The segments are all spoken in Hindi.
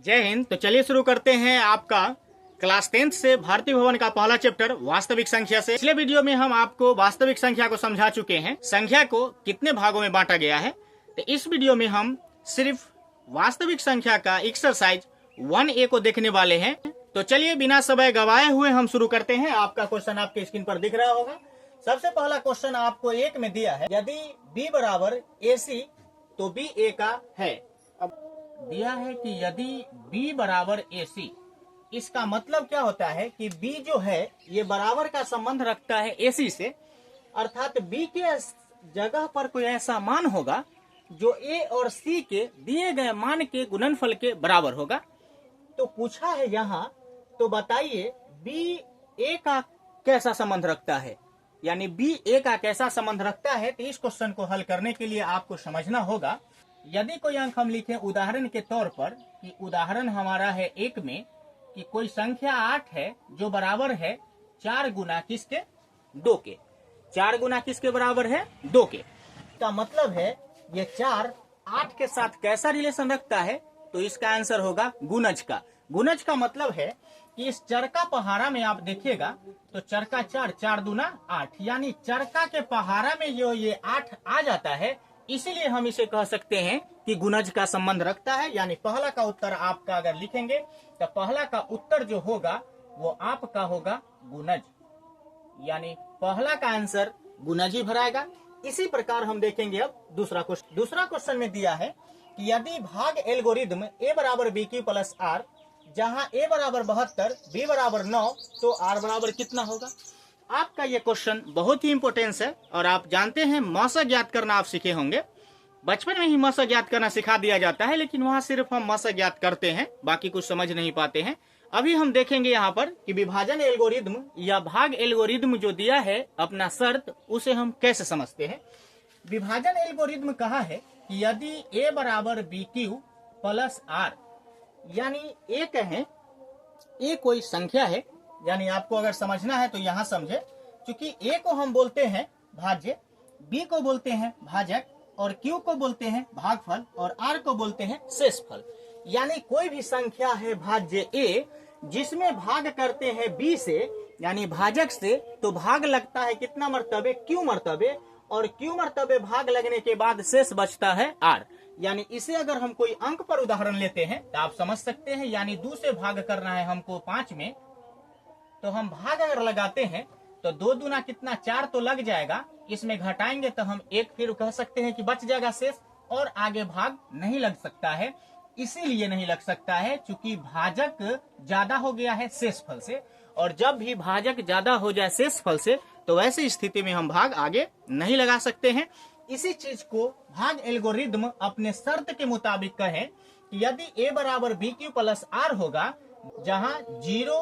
जय हिंद। तो चलिए शुरू करते हैं आपका क्लास 10th से भारतीय भवन का पहला चैप्टर वास्तविक संख्या से। पिछले वीडियो में हम आपको वास्तविक संख्या को समझा चुके हैं, संख्या को कितने भागों में बांटा गया है। तो इस वीडियो में हम सिर्फ वास्तविक संख्या का एक्सरसाइज 1A को देखने वाले हैं। तो चलिए बिना समय गवाए हुए हम शुरू करते हैं। आपका क्वेश्चन आपके स्क्रीन पर दिख रहा होगा। सबसे पहला क्वेश्चन आपको 1 में दिया है, यदि b बराबर AC तो b a का है। अब दिया है कि यदि b बराबर AC, इसका मतलब क्या होता है कि b जो है ये बराबर का संबंध रखता है AC से, अर्थात b के जगह पर कोई ऐसा मान होगा जो a और c के दिए गए मान के गुणनफल के बराबर होगा। तो पूछा है यहाँ, तो बताइए b a का कैसा संबंध रखता है, यानी b a का कैसा संबंध रखता है। तो इस क्वेश्चन को हल करने के लिए आपको समझना होगा, यदि कोई अंक हम लिखें उदाहरण के तौर पर, कि उदाहरण हमारा है 1 में कि कोई संख्या 8 है जो बराबर है 4 गुना किसके, 2 के। 4 गुना किसके बराबर है, 2 के। का मतलब है ये 4 8 के साथ कैसा रिलेशन रखता है, तो इसका आंसर होगा गुणज का। गुणज का मतलब है कि इस चर का पहाड़ा में आप देखिएगा तो चर का 4, 4 दूना 8, यानी चरका के पहाड़ा में जो ये 8 आ जाता है, इसीलिए हम इसे कह सकते हैं कि गुणज का संबंध रखता है। यानी पहला का उत्तर आपका अगर लिखेंगे तो पहला का उत्तर जो होगा वो आपका होगा गुणज, यानी पहला का आंसर गुणज ही भराएगा। इसी प्रकार हम देखेंगे अब दूसरा क्वेश्चन। दूसरा क्वेश्चन में दिया है कि यदि भाग एल्गोरिदम a बराबर BQ प्लस R, जहां a बराबर 72, b बराबर 9, तो r बराबर कितना होगा। आपका ये क्वेश्चन बहुत ही इंपॉर्टेंस है और आप जानते हैं मौसा ज्ञात करना आप सीखे होंगे। बचपन में ही मौसा ज्ञात करना सिखा दिया जाता है, लेकिन वहां सिर्फ हम मौसा ज्ञात करते हैं, बाकी कुछ समझ नहीं पाते हैं। अभी हम देखेंगे यहाँ पर कि विभाजन एल्गोरिदम या भाग एल्गोरिदम जो दिया है अपना शर्त, उसे हम कैसे समझते हैं। विभाजन एल्गोरिदम कहा है कि यदि a बराबर BQ प्लस R, यानी a कहें, a कोई संख्या है, यानी आपको अगर समझना है तो यहाँ समझे, क्योंकि a को हम बोलते हैं भाज्य, b को बोलते हैं भाजक, और q को बोलते हैं भागफल, और r को बोलते हैं शेषफल। यानी कोई भी संख्या है भाज्य a जिसमें भाग करते हैं b से, यानी भाजक से, तो भाग लगता है कितना मर्तबे, q मर्तबे, और q मर्तबे भाग लगने के बाद शेष बचता है r। यानी इसे अगर हम कोई अंक पर उदाहरण लेते हैं तो आप समझ सकते हैं, यानी 2 से भाग करना है हमको 5 में, तो हम भाग अगर लगाते हैं तो 2 दूना कितना, 4 तो लग जाएगा, इसमें घटाएंगे तो हम 1 फिर कह सकते हैं कि बच जाएगा शेष, और आगे भाग नहीं लग सकता है। इसीलिए नहीं लग सकता है क्योंकि भाजक ज्यादा हो गया है शेषफल से, और जब भी भाजक ज्यादा हो जाए शेषफल से तो ऐसी स्थिति में हम भाग आगे नहीं लगा सकते हैं। इसी चीज को भाग एल्गोरिदम अपने शर्त के मुताबिक कहे कि यदि a बराबर BQ प्लस R होगा, जहां 0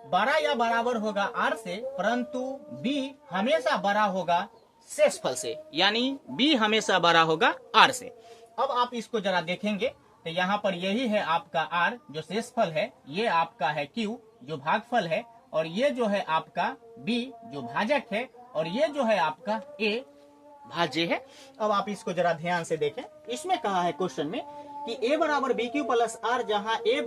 बड़ा या बराबर होगा r से, परंतु b हमेशा बड़ा होगा शेषफल से, यानी b हमेशा बड़ा होगा r से। अब आप इसको जरा देखेंगे तो यहाँ पर यही है आपका r जो शेषफल है, ये आपका है q जो भागफल है, और ये जो है आपका b जो भाजक है, और ये जो है आपका a भाज्य है। अब आप इसको जरा ध्यान से देखें। इसमें कहा है क्वेश्चन में कि a बराबर BQ प्लस R, जहां a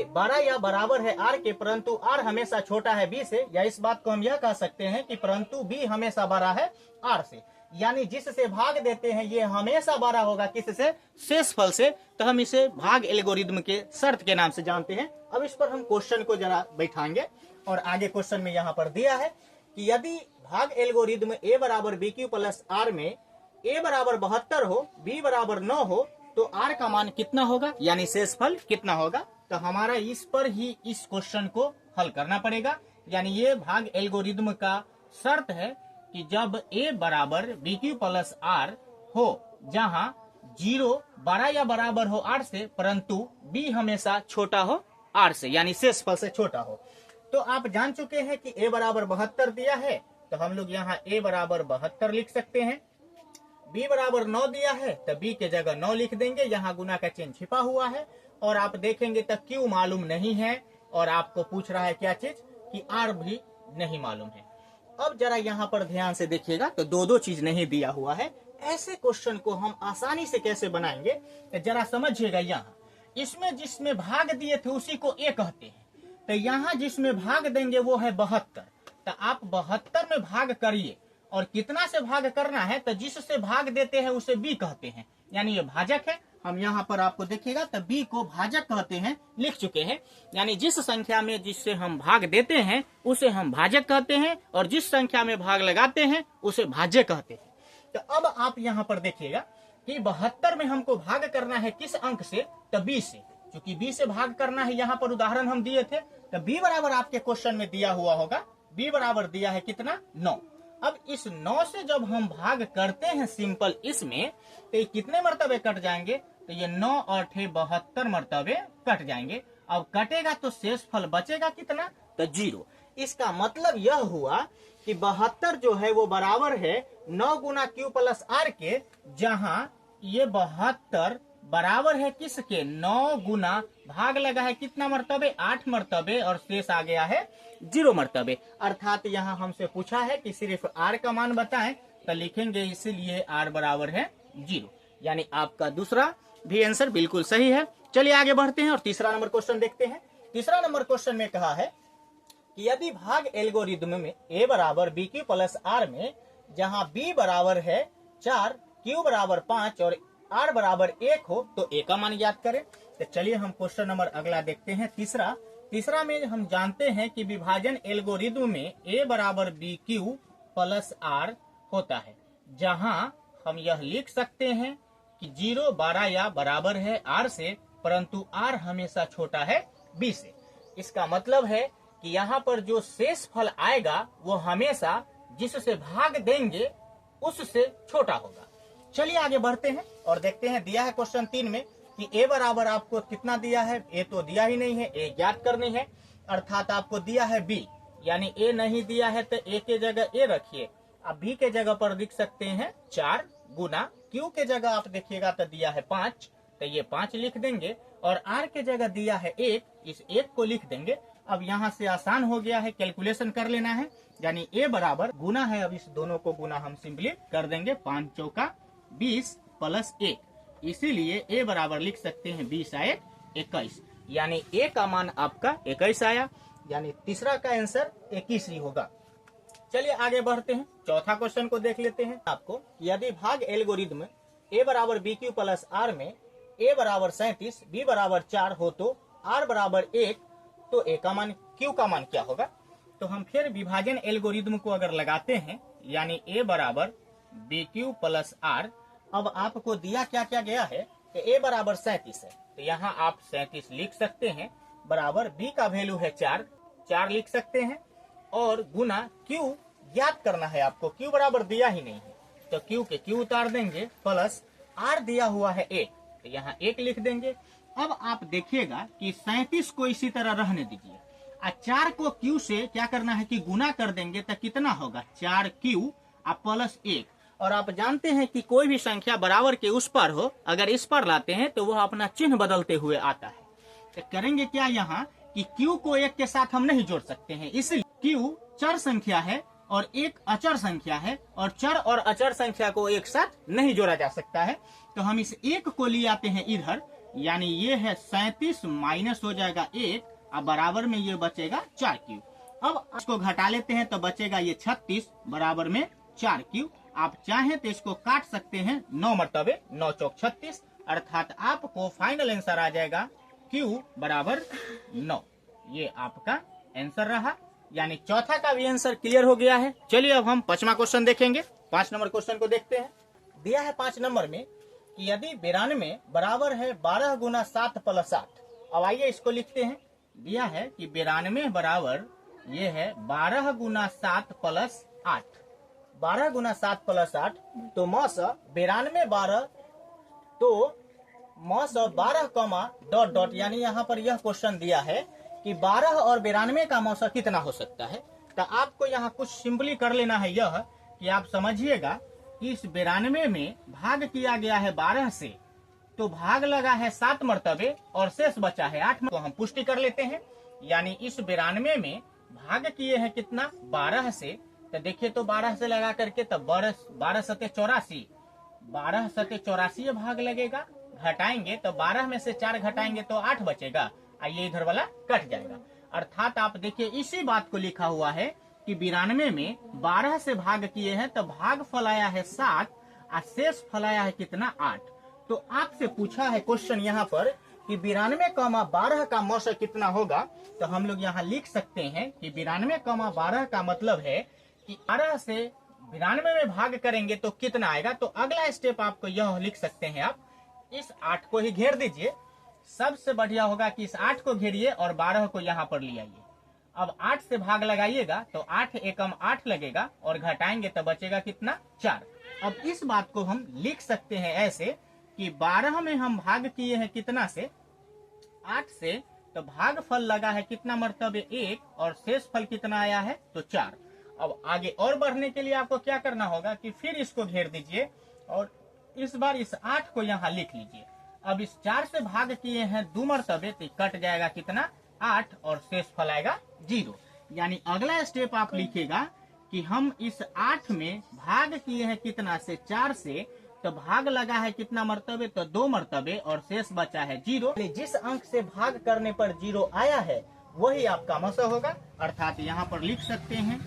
बड़ा या बराबर है r के, परंतु r हमेशा छोटा है b से, या इस बात को हम यह कह सकते हैं कि परंतु b हमेशा बड़ा है r से, यानी जिससे भाग देते हैं ये हमेशा बड़ा होगा किससे, शेषफल से। तो हम इसे भाग एल्गोरिदम के शर्त के नाम से जानते हैं। अब इस पर हम क्वेश्चन को जरा बैठाएंगे, और आगे क्वेश्चन में यहाँ पर दिया है कि यदि भाग एल्गोरिदम a बराबर BQ प्लस R में a बराबर 72 हो, b बराबर 9 हो, तो r का मान कितना होगा, यानी शेषफल कितना होगा। तो हमारा इस पर ही इस क्वेश्चन को हल करना पड़ेगा। यानी ये भाग एल्गोरिदम का शर्त है कि जब a बराबर BQ प्लस R हो, जहां 0 बड़ा या बराबर हो r से, परंतु b हमेशा छोटा हो r से, यानी शेषफल से छोटा हो। तो आप जान चुके हैं कि a बराबर 72 दिया है, तो हम लोग यहाँ a बराबर 72 लिख सकते हैं। b बराबर 9 दिया है तो b के जगह 9 लिख देंगे, यहाँ गुना का चिन्ह छिपा हुआ है। और आप देखेंगे तो q मालूम नहीं है, और आपको पूछ रहा है क्या चीज, कि r भी नहीं मालूम है। अब जरा यहाँ पर ध्यान से देखिएगा तो दो चीज नहीं दिया हुआ है। ऐसे क्वेश्चन को हम आसानी से कैसे बनाएंगे, तो जरा समझिएगा। यहाँ इसमें जिसमें भाग दिए थे उसी को ए कहते हैं। तो यहाँ जिसमें भाग देंगे वो है 72। तो आप 72 में भाग करिए, और कितना से भाग करना है तो जिससे भाग देते हैं उसे बी कहते हैं, यानी ये भाजक है। हम यहाँ पर आपको देखिएगा तो बी को भाजक कहते हैं, लिख चुके हैं। यानी जिस संख्या में जिससे हम भाग देते हैं उसे हम भाजक कहते हैं, और जिस संख्या में भाग लगाते हैं उसे भाज्य कहते हैं। तो अब आप यहाँ पर देखिएगा कि 72 में हमको भाग करना है किस अंक से, तो बी से। क्योंकि बी से भाग करना है, यहाँ पर उदाहरण हम दिए थे, तो बी बराबर आपके क्वेश्चन में दिया हुआ होगा, बी बराबर दिया है कितना 9। अब इस 9 से जब हम भाग करते हैं सिंपल इसमें, तो ये कितने मर्तबे कट जाएंगे, तो ये 9 और 72 मर्तबे कट जाएंगे। अब कटेगा तो शेष फल बचेगा कितना, तो 0। इसका मतलब यह हुआ कि 72 जो है वो बराबर है 9 गुना क्यू प्लस आर के, जहां ये 72 बराबर है किसके, 9 गुना भाग लगा है कितना मर्तबे, 8 मर्तबे, और शेष आ गया है 0 मर्तबे। अर्थात यहाँ हमसे पूछा है कि सिर्फ आर का मान बताएं, तो लिखेंगे इसीलिए आर बराबर है 0। यानी आपका दूसरा भी आंसर बिल्कुल सही है। चलिए आगे बढ़ते हैं और तीसरा नंबर क्वेश्चन देखते हैं। तीसरा नंबर क्वेश्चन में कहा है कि यदि भाग एल्गोरिदम में ए बराबर बी क्यू प्लस आर में, जहां बी बराबर है 4, क्यू बराबर 5 और आर बराबर 1 हो, तो ए का मान याद करें। तो चलिए हम क्वेश्चन नंबर अगला देखते हैं। तीसरा में हम जानते हैं कि विभाजन एल्गोरिदम में ए बराबर बी क्यू प्लस आर होता है, जहां हम यह लिख सकते हैं कि 0, 12 या बराबर है आर से, परंतु आर हमेशा छोटा है बी से। इसका मतलब है कि यहाँ पर जो शेष फल आएगा वो हमेशा जिससे भाग देंगे उससे छोटा होगा। चलिए आगे बढ़ते हैं और देखते हैं। दिया है क्वेश्चन 3 में कि ए बराबर आपको कितना दिया है, ए तो दिया ही नहीं है, ए ज्ञात करनी है। अर्थात आपको दिया है बी, यानी ए नहीं दिया है तो ए के जगह ए रखिए। अब बी के जगह पर लिख सकते हैं 4 गुना, क्यू के जगह आप देखिएगा तो दिया है 5, तो ये 5 लिख देंगे, और आर के जगह दिया है 1, इस 1 को लिख देंगे। अब यहाँ से आसान हो गया है, कैलकुलेशन कर लेना है। यानी ए बराबर गुना है, अब इस दोनों को गुना हम सिंपली कर देंगे, 5 चौका 20 प्लस 1, इसीलिए ए बराबर लिख सकते हैं 20 आए 21। यानी ए का मान आपका 21 आया, यानी तीसरा का आंसर 21 ही होगा। चलिए आगे बढ़ते हैं, चौथा क्वेश्चन को देख लेते हैं। आपको यदि भाग एल्गोरिदम ए बराबर बी क्यू प्लस आर में ए बराबर 37, बी बराबर 4 हो तो आर बराबर 1, तो ए का मान क्यू का मान क्या होगा। तो हम फिर विभाजन एल्गोरिदम को अगर लगाते हैं, यानी ए बराबर बी क्यू प्लस आर, अब आपको दिया क्या क्या गया है कि ए बराबर 37 है, तो यहाँ आप 37 लिख सकते हैं, बराबर बी का वैल्यू है 4 लिख सकते हैं, और गुना क्यू याद करना है आपको, क्यू बराबर दिया ही नहीं है तो क्यू के क्यू उतार देंगे, प्लस आर दिया हुआ है 1, तो यहाँ 1 लिख देंगे। अब आप देखिएगा कि 37 को इसी तरह रहने दीजिए, 4 को क्यू से क्या करना है कि गुना कर देंगे, तो कितना होगा 4 क्यू प्लस 1। और आप जानते हैं कि कोई भी संख्या बराबर के उस पर हो, अगर इस पर लाते हैं तो वह अपना चिन्ह बदलते हुए आता है। तो करेंगे क्या यहाँ कि क्यू को 1 के साथ हम नहीं जोड़ सकते हैं, इसलिए क्यू चर संख्या है और 1 अचर संख्या है, और चर और अचर संख्या को एक साथ नहीं जोड़ा जा सकता है। तो हम इस 1 को ले आते हैं इधर, यानी ये है 37 माइनस हो जाएगा 1, अब बराबर में ये बचेगा 4 क्यू। अब इसको घटा लेते हैं तो बचेगा ये 36 बराबर में 4 क्यू। आप चाहें तो इसको काट सकते हैं 9 मर्तबे, 9 चौक 36, अर्थात आपको फाइनल आंसर आ जाएगा क्यू बराबर 9। ये आपका आंसर रहा, यानी चौथा का भी आंसर क्लियर हो गया है। चलिए अब हम 5वां क्वेश्चन देखेंगे। 5 नंबर क्वेश्चन को देखते हैं। दिया है 5 नंबर में कि यदि 92 बराबर है 12 गुना 7 प्लस 8। अब आइए इसको लिखते हैं। दिया है कि 92 बराबर ये है 12 गुना 7 प्लस 8, 12 गुना 7 प्लस 8, तो मौस 92 12, तो मौस 12 कमा डॉट डॉट, यानी यहाँ पर यह क्वेश्चन दिया है कि 12 और 92 का मौसा कितना हो सकता है। तो आपको यहाँ कुछ सिंपली कर लेना है, यह कि आप समझिएगा कि इस 92 में भाग किया गया है 12 से, तो भाग लगा है 7 मर्तबे और शेष बचा है 8। तो हम पुष्टि कर लेते हैं, यानी इस 92 में भाग किए हैं कितना 12 से, तो देखिए तो 12 से लगा करके तब 12 सते 84, 12 सते 84 भाग लगेगा, घटाएंगे तो 12 में से 4 घटाएंगे तो 8 बचेगा, ये इधर वाला कट जाएगा। अर्थात आप देखिए इसी बात को लिखा हुआ है कि 92 में 12 से भाग किए हैं तो भागफल आया है 7 और शेष फल आया है कितना 8। तो आपसे पूछा है क्वेश्चन यहाँ पर कि 92,12 का मौसा कितना होगा, तो हम लोग यहाँ लिख सकते हैं कि 92,12 का मतलब है कि 12 से 92 में भाग करेंगे तो कितना आएगा। तो अगला स्टेप आपको यह लिख सकते हैं, आप इस 8 को ही घेर दीजिए। सबसे बढ़िया होगा कि इस 8 को घेरिए और 12 को यहाँ पर ले आइए। अब 8 से भाग लगाइएगा तो 8 एकम 8 लगेगा और घटाएंगे तो बचेगा कितना 4। अब इस बात को हम लिख सकते हैं ऐसे कि 12 में हम भाग किए हैं कितना से 8 से, तो भागफल लगा है कितना मर्तबे 1 और शेष फल कितना आया है तो 4। अब आगे और बढ़ने के लिए आपको क्या करना होगा कि फिर इसको घेर दीजिए और इस बार इस 8 को यहाँ लिख लीजिए। अब इस 4 से भाग किए हैं 2 मर्तबे तो कट जाएगा कितना 8 और शेष फल आएगा 0। यानी अगला स्टेप आप लिखिएगा कि हम इस 8 में भाग किए हैं कितना से 4 से, तो भाग लगा है कितना मर्तबे तो 2 मर्तबे और शेष बचा है 0। जिस अंक से भाग करने पर 0 आया है वही आपका मौसा होगा। अर्थात यहाँ पर लिख सकते हैं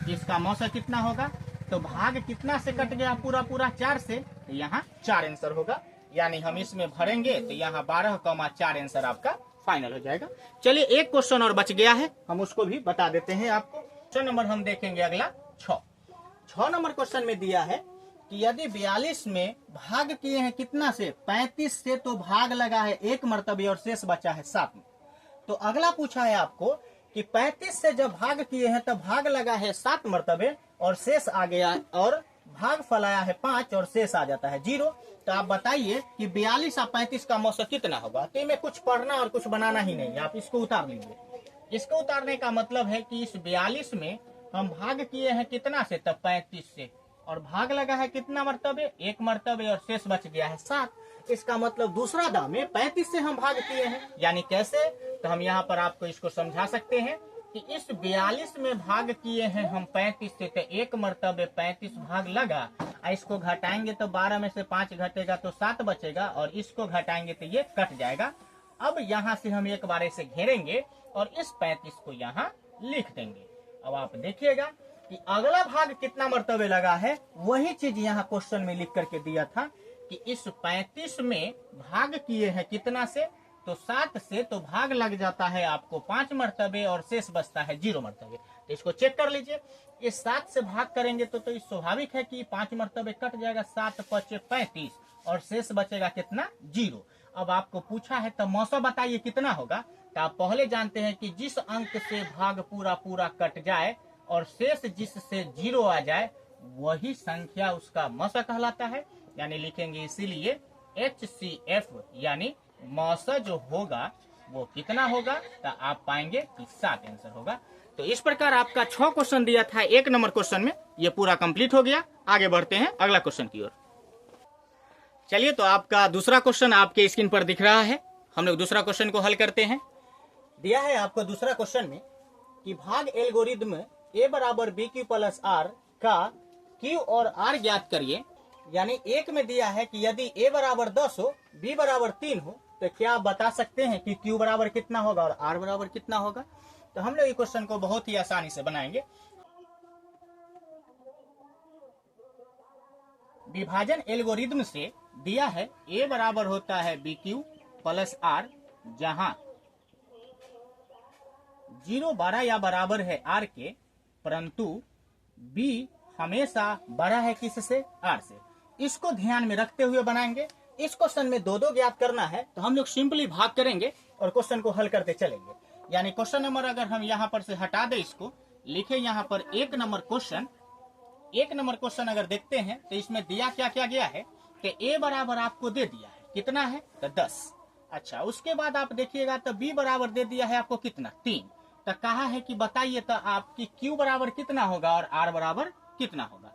इसका मौसा कितना होगा, तो भाग कितना से कट गया पूरा 4 से, तो यहाँ 4 आंसर होगा। यानी हम इसमें भरेंगे तो यहाँ 12,4 आंसर आपका फाइनल हो जाएगा। चलिए एक क्वेश्चन और बच गया है, हम उसको भी बता देते हैं आपको। क्वेश्चन नंबर हम देखेंगे अगला 6 नंबर क्वेश्चन में दिया है कि यदि 42 में भाग किए हैं कितना से 35 से, तो भाग लगा है 1 मर्तबे और शेष बचा है 7। तो अगला पूछा है आपको कि 35 से जब भाग किए हैं तब भाग लगा है 7 मर्तबे और शेष आ गया और भाग फल आया है 5 और शेष आ जाता है 0। तो आप बताइए कि 42 और 35 का मौसा कितना होगा। तो में कुछ पढ़ना और कुछ बनाना ही नहीं है, आप इसको उतार लीजिए। इसको उतारने का मतलब है कि इस 42 में हम भाग किए हैं कितना से, तब 35 से, और भाग लगा है कितना मर्तबे 1 मर्तबे और शेष बच गया है 7। इसका मतलब दूसरा दाम में 35 से हम भाग किए हैं। यानी कैसे, तो हम यहाँ पर आपको इसको समझा सकते हैं कि इस 42 में भाग किए हैं हम 35 से, तो 1 मर्तबे 35 भाग लगा, इसको घटाएंगे तो 12 में से 5 घटेगा तो 7 बचेगा और इसको घटाएंगे तो ये कट जाएगा। अब यहाँ से हम एक बार इसे घेरेंगे और इस 35 को यहाँ लिख देंगे। अब आप देखिएगा कि अगला भाग कितना मर्तबे लगा है, वही चीज यहाँ क्वेश्चन में लिख करके दिया था कि इस 35 में भाग किए हैं कितना से, तो 7 से, तो भाग लग जाता है आपको 5 मर्तबे और शेष बचता है 0 मर्तबे। तो इसको चेक कर लीजिए, इस 7 से भाग करेंगे तो स्वाभाविक है कि 5 मर्तबे कट जाएगा, 7 × 5 = 35 और शेष बचेगा कितना 0। अब आपको पूछा है तो मौसा बताइए कितना होगा। तो आप पहले जानते हैं कि जिस अंक से भाग पूरा कट जाए और शेष जिससे 0 आ जाए वही संख्या उसका मौसा कहलाता है। यानी लिखेंगे इसीलिए HCF यानी मौसा जो होगा वो कितना होगा, तो आप पाएंगे कि 7 आंसर होगा। तो इस प्रकार आपका 6 क्वेश्चन दिया था 1 नंबर क्वेश्चन में, ये पूरा कंप्लीट हो गया। आगे बढ़ते हैं अगला क्वेश्चन की ओर। चलिए, तो आपका दूसरा क्वेश्चन आपके स्क्रीन पर दिख रहा है। हम लोग दूसरा क्वेश्चन को हल करते हैं। दिया है आपको दूसरा क्वेश्चन में कि भाग एल्गोरिथ्म A = BQ + R का Q और R ज्ञात करिए। यानी एक में दिया है कि यदि A = 10 हो, B = 3 हो, तो क्या आप बता सकते हैं कि Q बराबर कितना होगा और R बराबर कितना होगा। तो हम लोग ये क्वेश्चन को बहुत ही आसानी से बनाएंगे। विभाजन एल्गोरिथ्म से दिया है A बराबर होता है BQ + R, जहां 0 बड़ा या बराबर है R के, परंतु B हमेशा बड़ा है किससे, R से। इसको ध्यान में रखते हुए बनाएंगे। इस क्वेश्चन में 2 ज्ञात करना है, तो हम लोग सिंपली भाग करेंगे और क्वेश्चन को हल करते चलेंगे। यानी क्वेश्चन नंबर अगर हम यहाँ पर से हटा दें, इसको लिखे यहाँ पर 1 नंबर क्वेश्चन। 1 नंबर क्वेश्चन अगर देखते हैं तो इसमें दिया क्या क्या गया है कि A बराबर आपको दे दिया है कितना है, तो 10। अच्छा, उसके बाद आप देखिएगा तो B बराबर दे दिया है आपको कितना, 3। तो कहा है कि बताइए तो आपकी Q बराबर कितना होगा और R बराबर कितना होगा।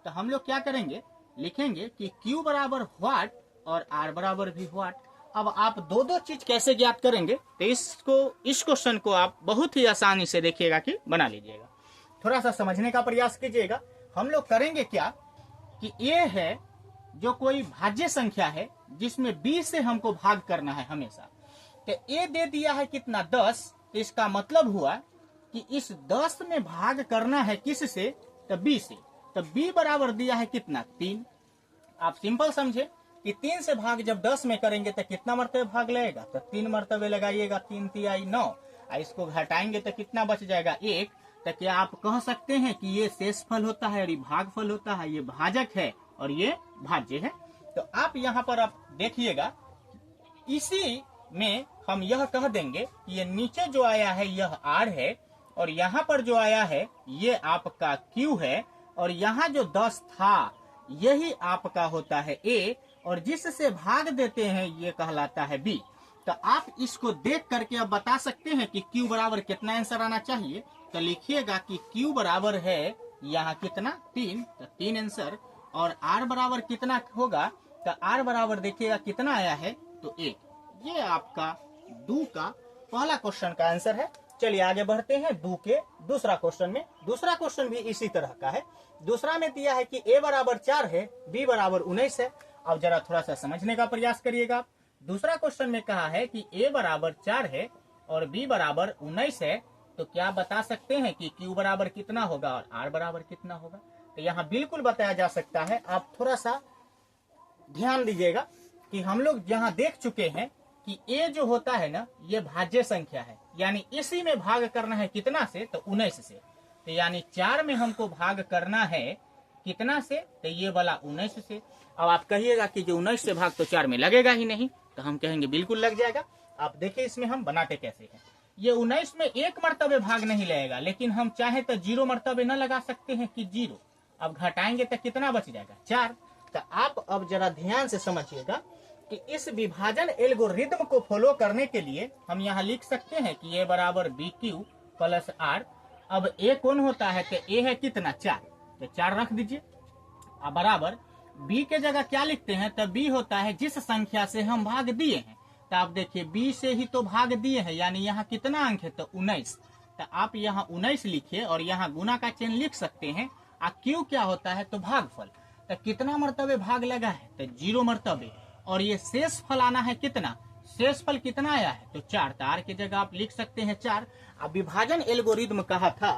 तो हम लोग क्या करेंगे, लिखेंगे कि Q बराबर व्हाट और R बराबर भी व्हाट। अब आप 2 चीज कैसे ज्ञात करेंगे, तो इस क्वेश्चन को आप बहुत ही आसानी से देखिएगा कि बना लीजिएगा। थोड़ा सा समझने का प्रयास कीजिएगा। हम लोग करेंगे क्या कि ये है जो कोई भाज्य संख्या है जिसमें b से हमको भाग करना है हमेशा। तो a दे दिया है कितना 10, तो इसका मतलब हुआ कि इस 10 में भाग करना है किस से, तो b से। तो b बराबर दिया है कितना 3। आप सिंपल समझे कि 3 से भाग जब 10 में करेंगे तो कितना मरतबे भाग लगेगा, तो 3 मरतबे लगाइएगा, 3 तिहाई 9, इसको घटाएंगे तो कितना बच जाएगा 1। तो क्या आप कह सकते हैं कि ये शेषफल होता है और ये भागफल होता है, ये भाजक है और ये भाज्य है। तो आप यहाँ पर आप देखिएगा, इसी में हम यह कह देंगे कि ये नीचे जो आया है यह r है, और यहाँ पर जो आया है ये आपका q है, और यहाँ जो 10 था यही आपका होता है a, और जिससे भाग देते हैं ये कहलाता है b। तो आप इसको देख करके अब बता सकते हैं कि q बराबर कितना आंसर आना चाहिए। तो लिखिएगा कि q बराबर है यहाँ कितना 3, तो 3 आंसर, और r बराबर कितना होगा, तो r बराबर देखिएगा कितना आया है, तो 1। ये आपका 2 का पहला क्वेश्चन का आंसर है। चलिए आगे बढ़ते हैं 2 के दूसरा क्वेश्चन में। दूसरा क्वेश्चन भी इसी तरह का है। दूसरा में दिया है कि a बराबर 4 है, b बराबर 19 है। अब जरा थोड़ा सा समझने का प्रयास करिएगा। दूसरा क्वेश्चन में कहा है कि a बराबर 4 है और b बराबर 19 है, तो क्या बता सकते हैं कि q बराबर कितना होगा और r बराबर कितना होगा। तो यहाँ बिल्कुल बताया जा सकता है। आप थोड़ा सा ध्यान दीजिएगा कि हम लोग यहाँ देख चुके हैं कि a जो होता है ना, ये भाज्य संख्या है, यानी इसी में भाग करना है कितना से, तो 19 से। तो यानी 4 में हमको भाग करना है कितना से, तो ये वाला 19 से। अब आप कहिएगा कि जो 19 से भाग तो 4 में लगेगा ही नहीं, तो हम कहेंगे बिल्कुल लग जाएगा। आप देखिए इसमें हम बनाते कैसे हैं। ये 19 में 1 मरतबे भाग नहीं लगेगा, लेकिन हम चाहे तो 0 मरतबे न लगा सकते हैं कि 0। अब घटाएंगे तो कितना बच जाएगा 4। तो आप अब जरा ध्यान से समझिएगा कि इस विभाजन एल्गोरिथम को फॉलो करने के लिए हम यहाँ लिख सकते हैं कि a बराबर BQ प्लस R। अब a कौन होता है, तो a है कितना 4, तो 4 रख दीजिए। अब बराबर b के जगह क्या लिखते हैं, तो b होता है जिस संख्या से हम भाग दिए हैं। तो आप देखिए b से ही तो भाग दिए हैं, यानी यहाँ कितना अंक है, तो 19। तो आप यहाँ 19 लिखिए और यहाँ गुना का चिन्ह लिख सकते हैं। q क्या होता है, तो भागफल। तो कितना मरतबे भाग लगा है, तो 0 मरतबे, और ये शेष फल आना है कितना, शेष फल कितना आया है, तो 4। तो r की जगह आप लिख सकते हैं 4। अब विभाजन एल्गोरिथम कहा था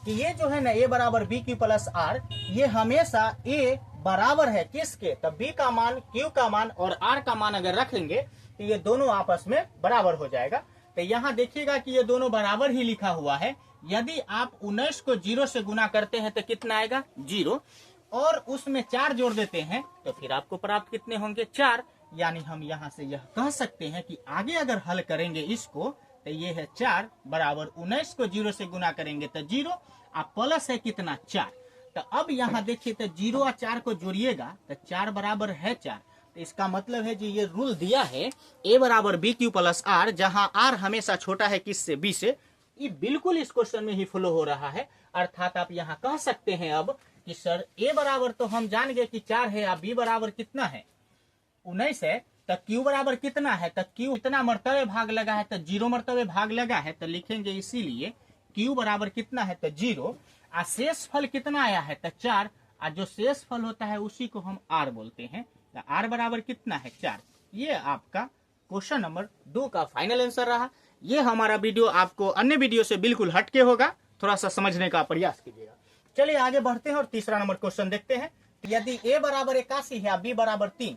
कि ये जो है ना a बराबर BQ प्लस R, ये हमेशा a बराबर है किसके, तो b का मान, q का मान और r का मान अगर रखेंगे तो ये दोनों आपस में बराबर हो जाएगा। तो यहाँ देखिएगा कि ये दोनों बराबर ही लिखा हुआ है। यदि आप 19 को 0 से गुना करते हैं तो कितना आएगा 0, और उसमें 4 जोड़ देते हैं तो फिर आपको प्राप्त कितने होंगे 4। यानी हम यहाँ से यह कह सकते हैं कि आगे अगर हल करेंगे इसको तो ये है 4 बराबर 19 को 0 से गुना करेंगे तो 0, अब प्लस है कितना 4। तो अब यहाँ देखिए तो 0 और 4 को जोड़िएगा तो 4 बराबर है 4। तो इसका मतलब है जी ये रूल दिया है a बराबर BQ प्लस R, जहाँ R हमेशा छोटा है किससे, b से। ये बिल्कुल इस क्वेश्चन में ही फॉलो हो रहा है। अर्थात आप यहाँ कह सकते हैं अब कि सर a बराबर तो हम जान गए कि 4 है, अब b बराबर कितना है 19 है, तो q बराबर कितना है, तो q इतना मरतबे भाग लगा है, तो 0 मरतबे भाग लगा है, तो लिखेंगे इसीलिए q बराबर कितना है, तो 0। और शेष फल कितना आया है, तो 4। और जो शेष फल होता है उसी को हम r बोलते हैं। तो r बराबर कितना है 4। ये आपका क्वेश्चन नंबर 2 का फाइनल आंसर रहा। ये हमारा वीडियो आपको अन्य वीडियो से बिल्कुल हटके होगा, थोड़ा सा समझने का प्रयास कीजिएगा। चलिए आगे बढ़ते हैं और तीसरा नंबर क्वेश्चन देखते हैं। यदि a बराबर 81 है, b बराबर 3,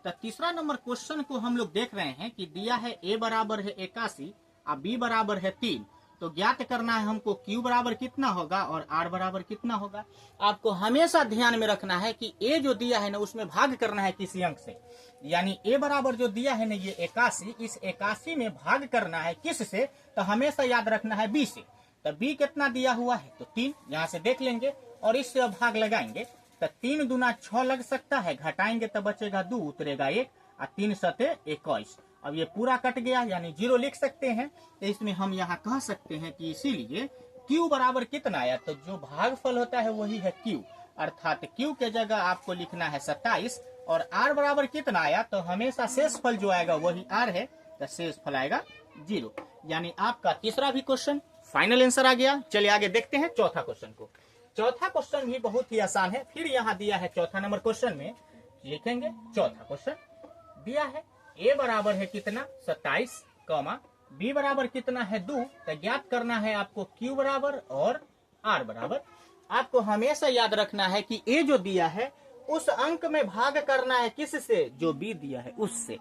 तो तीसरा नंबर क्वेश्चन को हम लोग देख रहे हैं कि दिया है a बराबर है 81 और b बराबर है 3, तो ज्ञात करना है हमको q बराबर कितना होगा और r बराबर कितना होगा। आपको हमेशा ध्यान में रखना है कि a जो दिया है ना उसमें भाग करना है किसी अंक से, यानी a बराबर जो दिया है ना ये 81, इस 81 में भाग करना है किस से, तो हमेशा याद रखना है b से। तो b कितना दिया हुआ है, तो 3, यहाँ से देख लेंगे और इससे भाग लगाएंगे तो 3 दूना 6 लग सकता है, घटाएंगे तो बचेगा 2, उतरेगा 1, और 3 सते 21। अब ये पूरा कट गया यानी 0 लिख सकते हैं। तो इसमें हम यहाँ कह सकते हैं कि इसीलिए q बराबर कितना आया, तो जो भागफल होता है वही है q, अर्थात q के जगह आपको लिखना है 27। और r बराबर कितना आया, तो हमेशा शेष फल जो आएगा वही r है, तो शेष फल आएगा 0। यानी आपका तीसरा भी क्वेश्चन फाइनल आंसर आ गया। चलिए आगे देखते हैं चौथा क्वेश्चन को। चौथा क्वेश्चन भी बहुत ही आसान है। फिर यहाँ दिया है चौथा नंबर क्वेश्चन में, लिखेंगे चौथा क्वेश्चन। दिया है a बराबर है कितना 27, b बराबर कितना है 2। तो ज्ञात करना है आपको q बराबर और r बराबर। आपको हमेशा याद रखना है कि a जो दिया है उस अंक में भाग करना है किससे, जो b दिया है उससे।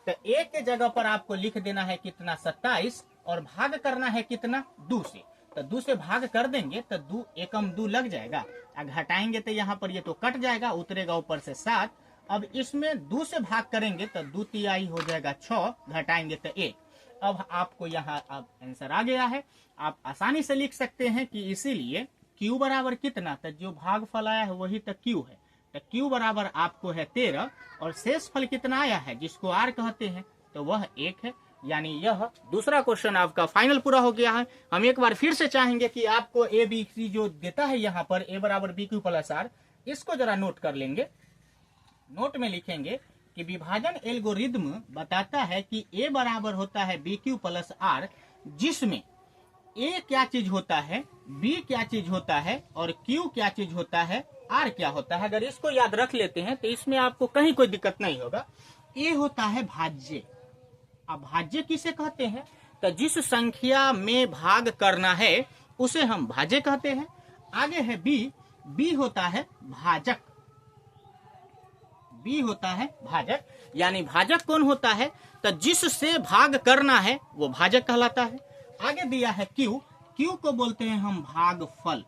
तो a के जगह पर आपको लिख देना है कितना 27 और भाग करना है कितना 2 से। तो 2 से भाग कर देंगे तो 2 एकम 2 लग जाएगा, घटाएंगे तो यहाँ पर ये तो कट जाएगा, उतरेगा ऊपर से 7। अब इसमें 2 से भाग करेंगे तो 2 तिहाई हो जाएगा 6, घटाएंगे तो 1। अब आपको यहाँ अब आंसर आ गया है। आप आसानी से लिख सकते हैं कि इसीलिए q बराबर कितना, तो जो भागफल आया है वही तो q है। तो q बराबर आपको है 13 और शेष फल कितना आया है जिसको r कहते हैं तो वह 1 है। यानी यह दूसरा क्वेश्चन आपका फाइनल पूरा हो गया है। हम एक बार फिर से चाहेंगे कि आपको ए बी सी जो देता है यहाँ पर a बराबर बी क्यू प्लस आर, इसको जरा नोट कर लेंगे। नोट में लिखेंगे कि विभाजन एल्गोरिदम बताता है कि a बराबर होता है बी क्यू प्लस आर, जिसमें a क्या चीज होता है, b क्या चीज होता है और q क्या चीज होता है, r क्या होता है। अगर इसको याद रख लेते हैं तो इसमें आपको कहीं कोई दिक्कत नहीं होगा। a होता है भाज्य। अब भाज्य किसे कहते हैं, तो जिस संख्या में भाग करना है उसे हम भाज्य कहते हैं। आगे है b होता है भाजक। b होता है भाजक, यानी भाजक कौन होता है, तो जिससे भाग करना है वो भाजक कहलाता है। आगे दिया है q को बोलते हैं हम भागफल।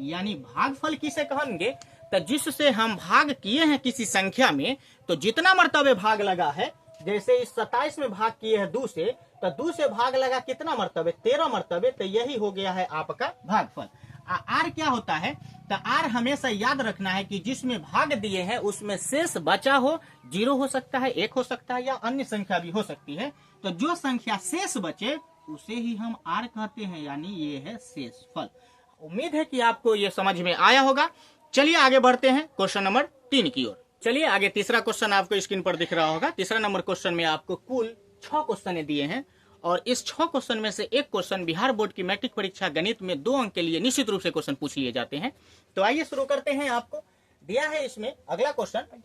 यानी भागफल किसे कहेंगे, तो जिससे हम भाग किए हैं किसी संख्या में, तो जितना मर्तबे भाग लगा है, जैसे इस 27 में भाग किए हैं 2 से, तो 2 से भाग लगा कितना मर्तबे, 13 मर्तबे, तो यही हो गया है आपका भागफल। आर क्या होता है, तो आर हमेशा याद रखना है कि जिसमें भाग दिए हैं उसमें शेष बचा हो, 0 हो सकता है, 1 हो सकता है या अन्य संख्या भी हो सकती है। तो जो संख्या शेष बचे उसे ही हम आर कहते हैं, यानी ये है शेषफल। उम्मीद है कि आपको ये समझ में आया होगा। चलिए आगे बढ़ते हैं क्वेश्चन नंबर 3 की ओर। चलिए आगे तीसरा क्वेश्चन आपको स्क्रीन पर दिख रहा होगा। तीसरा नंबर क्वेश्चन में आपको कुल 6 क्वेश्चन दिए हैं और इस 6 क्वेश्चन में से एक क्वेश्चन बिहार बोर्ड की मैट्रिक परीक्षा गणित में 2 अंक के लिए निश्चित रूप से क्वेश्चन पूछ लिए जाते हैं। तो आइए शुरू करते हैं। आपको दिया है इसमें अगला क्वेश्चन,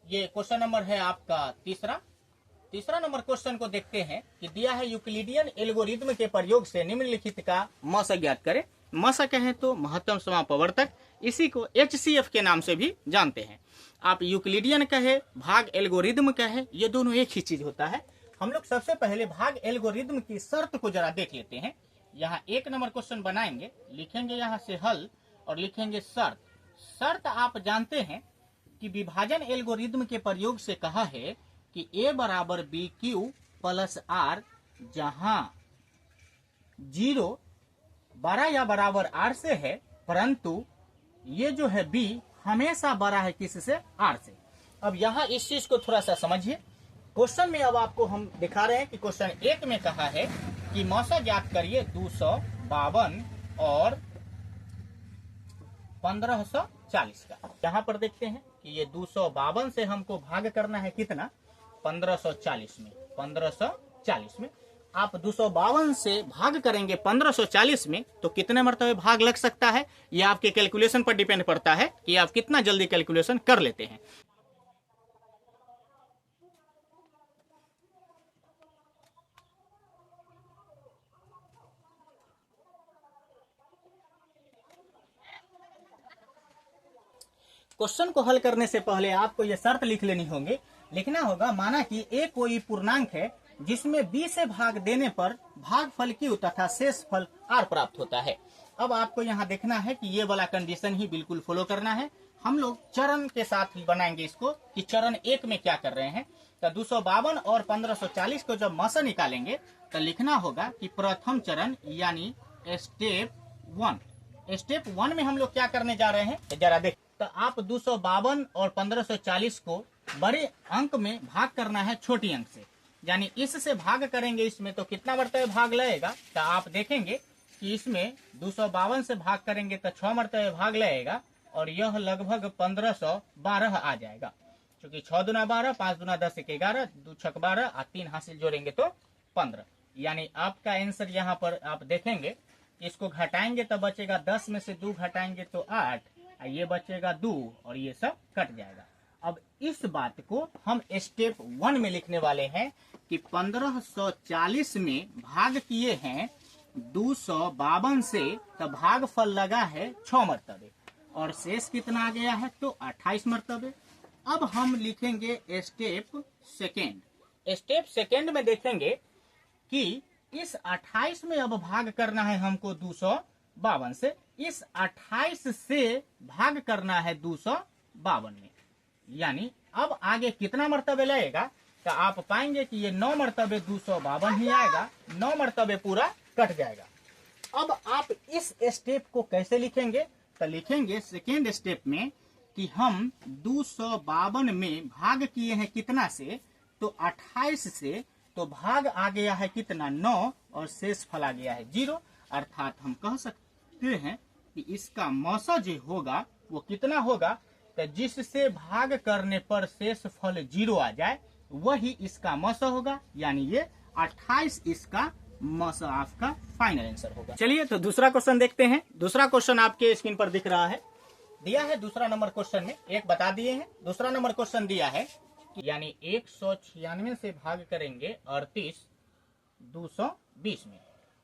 ये क्वेश्चन नंबर है आपका तीसरा नंबर क्वेश्चन को देखते हैं कि दिया है यूक्लिडियन एल्गोरिथम के प्रयोग से निम्नलिखित का मस ज्ञात करें। मस कहें तो महत्तम समापवर्तक, इसी को HCF के नाम से भी जानते हैं। आप यूक्लिडियन कहे भाग एल्गोरिथम कहे, ये दोनों एक ही चीज होता है। हम लोग सबसे पहले भाग एल्गोरिथम की शर्त को जरा देख लेते हैं। यहाँ 1 नंबर क्वेश्चन बनाएंगे, लिखेंगे यहाँ से हल और लिखेंगे शर्त। शर्त आप जानते हैं कि विभाजन एल्गोरिथम के प्रयोग से कहा है कि a बराबर बी क्यू प्लस आर, जहां 0 बड़ा या बराबर r से है, परंतु ये जो है b हमेशा बड़ा है किससे, r से। अब यहाँ इस चीज को थोड़ा सा समझिए। क्वेश्चन में अब आपको हम दिखा रहे हैं कि क्वेश्चन 1 में कहा है कि मौसा ज्ञात करिए 252 और 1540 का। यहाँ पर देखते हैं कि ये 252 से हमको भाग करना है कितना, 1540 में। 1540 में आप 252 से भाग करेंगे 1540 में, तो कितने मरतबे भाग लग सकता है, ये आपके कैलकुलेशन पर डिपेंड पड़ता है कि आप कितना जल्दी कैलकुलेशन कर लेते हैं। क्वेश्चन को हल करने से पहले आपको यह शर्त लिखना होगा। माना कि a कोई पूर्णांक है जिसमें b से भाग देने पर भागफल q तथा शेष फल r प्राप्त होता है। अब आपको यहाँ देखना है कि ये वाला कंडीशन ही बिल्कुल फॉलो करना है। हम लोग चरण के साथ ही बनाएंगे इसको कि चरण 1 में क्या कर रहे हैं। तो 252 और 1540 को जब मसा निकालेंगे तो लिखना होगा कि प्रथम चरण यानी स्टेप 1 में हम लोग क्या करने जा रहे हैं, तो जरा देख। तो आप 252 और 1540 को बड़े अंक में भाग करना है छोटी अंक से, यानी इससे भाग करेंगे इसमें तो कितना मरतबे भाग लगेगा, तो आप देखेंगे कि इसमें 252 से भाग करेंगे तो 6 मरतबे भाग लगेगा और यह लगभग 1512 आ जाएगा। क्योंकि 6 दूना 12, 5 दूना 10, 1 11, 2 छक 12 और 3 हासिल जोड़ेंगे तो 15। यानी आपका आंसर यहाँ पर आप देखेंगे, इसको घटाएंगे तो बचेगा 10 में से 2 घटाएंगे तो 8, ये बचेगा 2 और ये सब कट जाएगा। अब इस बात को हम स्टेप 1 में लिखने वाले हैं कि 1540 में भाग किए हैं 252 से, तो भागफल लगा है 6 मरतबे और शेष कितना आ गया है तो 28 मरतबे। अब हम लिखेंगे स्टेप सेकेंड। स्टेप सेकेंड में देखेंगे कि इस 28 में अब भाग करना है हमको 252 से, इस 28 से भाग करना है 252 में, यानी अब आगे कितना मरतबे लगेगा तो आप पाएंगे कि ये 9 मरतबे 252 ही आएगा, 9 मरतबे पूरा कट जाएगा। अब आप इस स्टेप को कैसे लिखेंगे तो लिखेंगे सेकेंड स्टेप में कि हम 252 में भाग किए हैं कितना से तो 28 से, तो भाग आ गया है कितना 9 और शेष फल आ गया है 0, अर्थात हम कह सकते हैं कि इसका मौसा जो होगा वो कितना होगा तो जिससे भाग करने पर शेष फल 0 आ जाए वही इसका मौसा होगा, यानी ये 28 इसका मौसा आपका फाइनल आंसर होगा। चलिए तो दूसरा क्वेश्चन देखते हैं। दूसरा क्वेश्चन आपके स्क्रीन पर दिख रहा है, दिया है दूसरा नंबर क्वेश्चन में, एक बता दिए हैं। दूसरा नंबर क्वेश्चन दिया है यानी 196 से भाग करेंगे 38 220 में।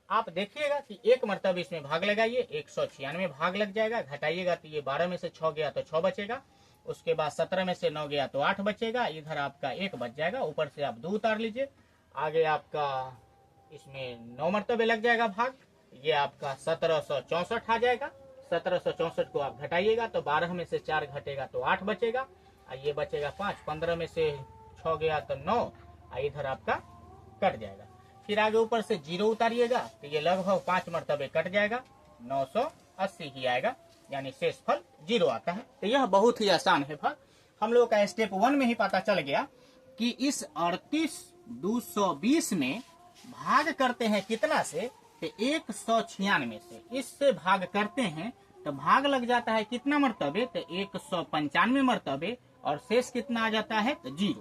आप देखिएगा कि एक मरतबा इसमें भाग लगाइए, 196 भाग लग जाएगा, घटाइएगा तो ये 12 में से 6 गया तो 6 बचेगा, उसके बाद 17 में से 9 गया तो 8 बचेगा, इधर आपका 1 बच जाएगा, ऊपर से आप 2 उतार लीजिए, आगे आपका इसमें 9 मरतबे लग जाएगा भाग, ये आपका 1764 आ जाएगा। 1764 को आप घटाइएगा तो 12 में से 4 घटेगा तो 8 बचेगा, ये बचेगा 5, 15 में से 6 गया तो 9, इधर आपका कट जाएगा। फिर आगे ऊपर से 0 उतारिएगा तो ये लगभग 5 मरतबे कट जाएगा, 980 ही आएगा, यानी शेष फल 0 आता है। तो यह बहुत ही आसान है भाग, हम लोगों का स्टेप 1 में ही पता चल गया कि इस 38 220 में भाग करते हैं कितना से तो 196 से, इससे भाग करते हैं तो भाग लग जाता है कितना मरतबे तो 195 मरतबे और शेष कितना आ जाता है तो 0।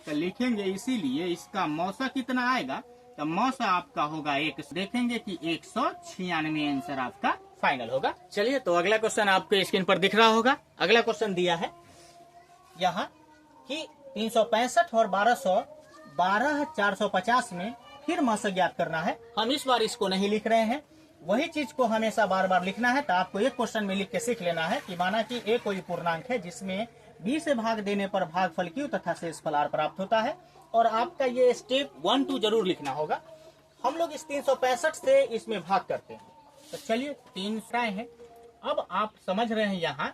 तो लिखेंगे इसीलिए इसका मौसा कितना आएगा तो मौसा आपका होगा 1, देखेंगे कि 196 आंसर आपका फाइनल होगा। चलिए तो अगला क्वेश्चन आपके स्क्रीन पर दिख रहा होगा। अगला क्वेश्चन दिया है यहाँ कि 365 और 12 450 में फिर मौसा ज्ञात करना है। हम इस बार इसको नहीं लिख रहे हैं, वही चीज को हमेशा बार बार लिखना है। तो आपको एक क्वेश्चन में लिख के सीख लेना है कि माना कि एक कोई पूर्णांक है जिसमें 20 से भाग देने पर भागफल Q तथा शेष फल R प्राप्त होता है, और आपका ये स्टेप 1 2 जरूर लिखना होगा। हम लोग इस 365 से इसमें भाग करते हैं, तो चलिए 3 हैं। अब आप समझ रहे हैं यहाँ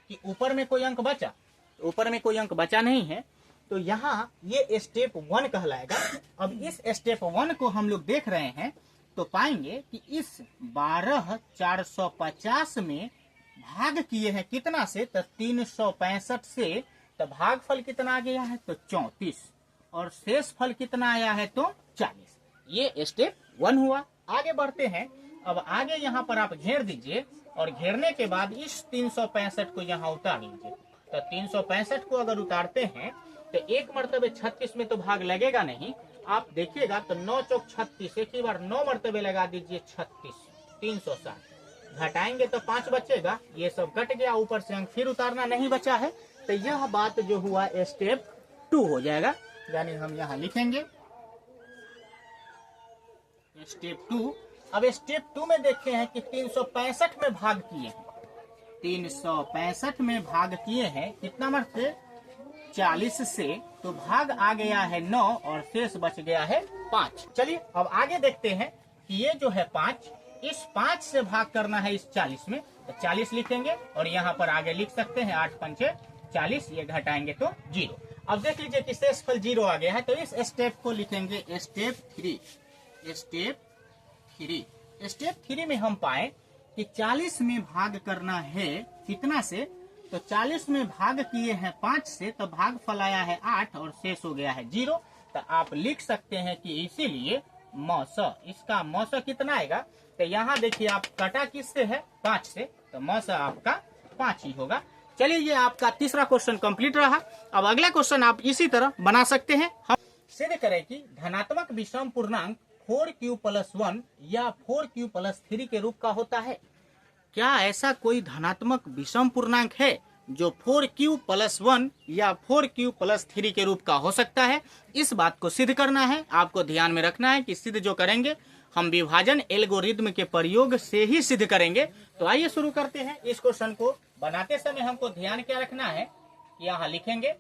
कि ऊपर में कोई अंक बचा, ऊपर में कोई अंक बचा नहीं है, तो यहाँ ये स्टेप 1 कहलाएगा। अब इस स्टेप 1 को हम लोग देख रहे हैं तो पाएंगे कि इस 12 450 में भाग किए हैं कितना से तो 365 से, तो भागफल कितना आ गया है तो 34 और शेष फल कितना आया है तो 40। ये स्टेप 1 हुआ। आगे बढ़ते हैं। अब आगे यहाँ पर आप घेर दीजिए और घेरने के बाद इस 365 को यहाँ उतार लीजिए। तो 365 को अगर उतारते हैं तो एक मरतबे 36 में तो भाग लगेगा नहीं, आप देखिएगा तो 9 चौक 36, एक ही बार 9 मरतबे लगा दीजिए 36, 360 घटाएंगे तो 5 बचेगा, ये सब कट गया, ऊपर से अंक फिर उतारना नहीं बचा है। तो यह बात जो हुआ स्टेप 2 हो जाएगा, यानी हम यहाँ लिखेंगे स्टेप 2। अब स्टेप 2 में देखते हैं कि 365 में भाग किए हैं, 365 में भाग किए हैं कितना मरते 40 से, तो भाग आ गया है 9 और शेष बच गया है 5। चलिए अब आगे देखते हैं कि ये जो है 5, इस 5 से भाग करना है इस 40 में, तो 40 लिखेंगे और यहाँ पर आगे लिख सकते हैं 8 पंचे 40, ये घटाएंगे तो 0। अब देख लीजिए कि शेष फल 0 आ गया है, तो इस स्टेप को लिखेंगे स्टेप 3। स्टेप 3 में हम पाए कि 40 में भाग करना है कितना से, तो 40 में भाग किए हैं 5 से, तो भाग फल आया है 8 और शेष हो गया है 0। तो आप लिख सकते हैं कि इसीलिए मौसा, इसका मौसा कितना आएगा, तो यहाँ देखिए आप कटा किससे है 5 से, तो मौसा आपका 5 ही होगा। चलिए ये आपका तीसरा क्वेश्चन कंप्लीट रहा। अब अगला क्वेश्चन आप इसी तरह बना सकते हैं। हम सिद्ध करें कि धनात्मक विषम पूर्णांक 4q+1 या 4q+3 के रूप का होता है। क्या ऐसा कोई धनात्मक विषम पूर्णांक है जो 4q+1 या 4q+3 के रूप का हो सकता है। इस बात को सिद्ध करना है, आपको ध्यान में रखना है कि सिद्ध जो करेंगे हम विभाजन एल्गोरिदम के प्रयोग से ही सिद्ध करेंगे। तो आइए शुरू करते हैं। इस क्वेश्चन को बनाते समय हमको ध्यान क्या रखना है, यहाँ लिखेंगे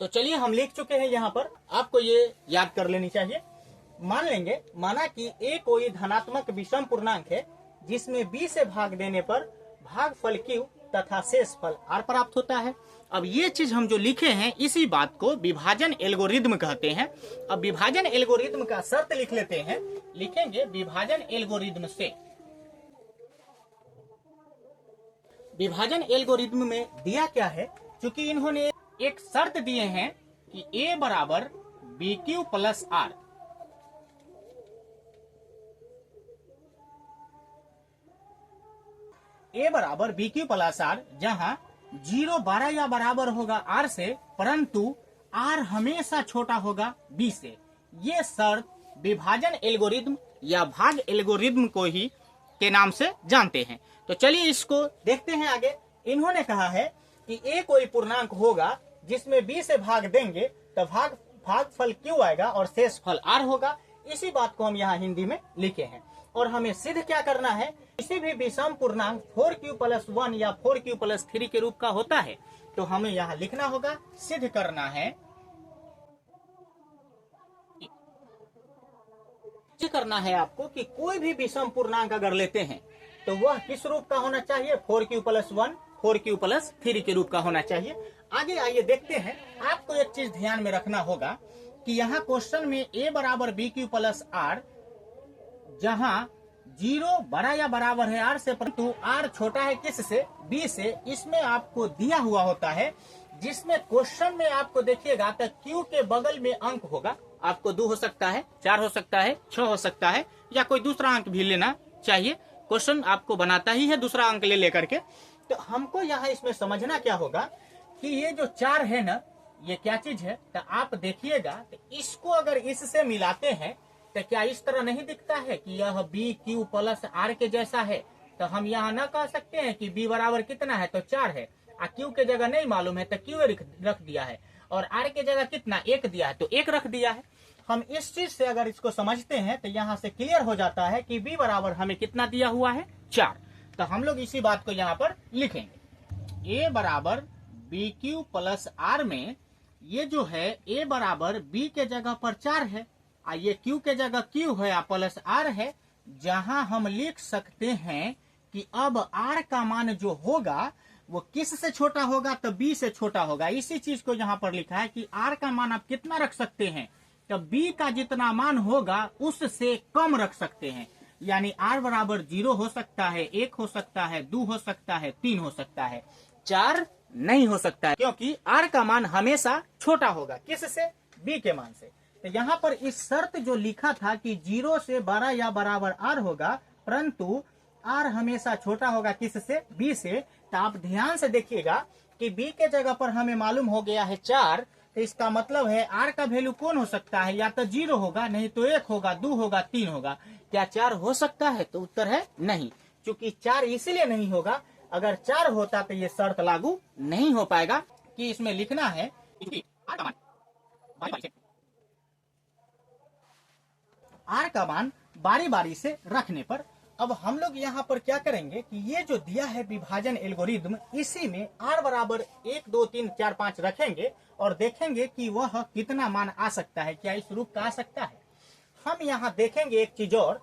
तो चलिए हम लिख चुके हैं यहाँ पर, आपको ये याद कर लेनी चाहिए। मान लेंगे, माना कि a कोई धनात्मक विषम पूर्णांक है जिसमें b से भाग देने पर भागफल q तथा शेष फल r प्राप्त होता है। अब ये चीज हम जो लिखे हैं इसी बात को विभाजन एल्गोरिदम कहते हैं। अब विभाजन एल्गोरिदम का शर्त लिख लेते हैं, लिखेंगे विभाजन एल्गोरिदम से। विभाजन एल्गोरिदम में दिया क्या है, क्योंकि इन्होंने एक शर्त दिए हैं कि a बराबर BQ+R। a बराबर BQ+R, जहां 0 बड़ा या बराबर होगा r से, परंतु r हमेशा छोटा होगा b से। ये शर्त विभाजन एल्गोरिदम या भाग एल्गोरिदम को ही के नाम से जानते हैं। तो चलिए इसको देखते हैं आगे। इन्होंने कहा है कि a कोई पूर्णांक होगा जिसमें b से भाग देंगे तो भागफल q आएगा और शेष फल r होगा। इसी बात को हम यहाँ हिंदी में लिखे हैं। और हमें सिद्ध क्या करना है, किसी भी विषम पूर्णांक 4q+1 या 4q+3 के रूप का होता है। तो हमें यहाँ लिखना होगा, सिद्ध करना है, करना है आपको कि कोई भी विषम पूर्णांक अगर लेते हैं तो वह किस रूप का होना चाहिए, 4q+1 4q+3 के रूप का होना चाहिए। आगे आइए देखते हैं। आपको एक चीज ध्यान में रखना होगा कि यहाँ क्वेश्चन में a बराबर BQ+R, जहां 0 बड़ा या बराबर है r से, परंतु r छोटा है किस से, b से। इसमें आपको दिया हुआ होता है, जिसमें क्वेश्चन में आपको देखिएगा तो q के बगल में अंक होगा। आपको 2 हो सकता है, 4 हो सकता है, 6 हो सकता है, या कोई दूसरा अंक भी लेना चाहिए। क्वेश्चन आपको बनाता ही है दूसरा अंक ले लेकर के। तो हमको यहाँ इसमें समझना क्या होगा कि ये जो 4 है ना, ये क्या चीज है, तो आप देखिएगा तो इसको अगर इससे मिलाते हैं तो क्या इस तरह नहीं दिखता है कि यह BQ+R के जैसा है। तो हम यहाँ ना कह सकते हैं कि b बराबर कितना है, तो 4 है, और q के जगह नहीं मालूम है तो q रख दिया है, और r के जगह कितना 1 दिया है तो 1 रख दिया है। हम इस चीज से अगर इसको समझते हैं तो यहाँ से क्लियर हो जाता है कि b बराबर हमें कितना दिया हुआ है, 4। तो हम लोग इसी बात को यहाँ पर लिखेंगे, a बराबर BQ+R में ये जो है a बराबर b के जगह पर 4 है, ये q के जगह q है, प्लस r है, जहां हम लिख सकते हैं कि अब r का मान जो होगा वो किस से छोटा होगा, तो b से छोटा होगा। इसी चीज को यहाँ पर लिखा है कि r का मान आप कितना रख सकते हैं, तो b का जितना मान होगा उससे कम रख सकते हैं। यानी r बराबर 0 हो सकता है, 1 हो सकता है, 2 हो सकता है, 3 हो सकता है, 4 नहीं हो सकता है, क्योंकि r का मान हमेशा छोटा होगा किससे, b के मान से। तो यहाँ पर इस शर्त जो लिखा था कि 0 से बड़ा या बराबर r होगा, परंतु r हमेशा छोटा होगा किससे, b से। तो आप ध्यान से देखिएगा कि b के जगह पर हमें मालूम हो गया है 4, तो इसका मतलब है r का वैल्यू कौन हो सकता है, या तो 0 होगा, नहीं तो 1 होगा, 2 होगा, 3 होगा। क्या 4 हो सकता है, तो उत्तर है नहीं, क्योंकि 4 इसलिए नहीं होगा, अगर 4 होता तो ये शर्त लागू नहीं हो पाएगा कि इसमें लिखना है r का मान बारी बारी से रखने पर। अब हम लोग यहाँ पर क्या करेंगे कि ये जो दिया है विभाजन एल्गोरिदम, इसी में r बराबर 1 2 3 4 5 रखेंगे और देखेंगे कि वह कितना मान आ सकता है, क्या इस रूप का आ सकता है। हम यहाँ देखेंगे एक चीज और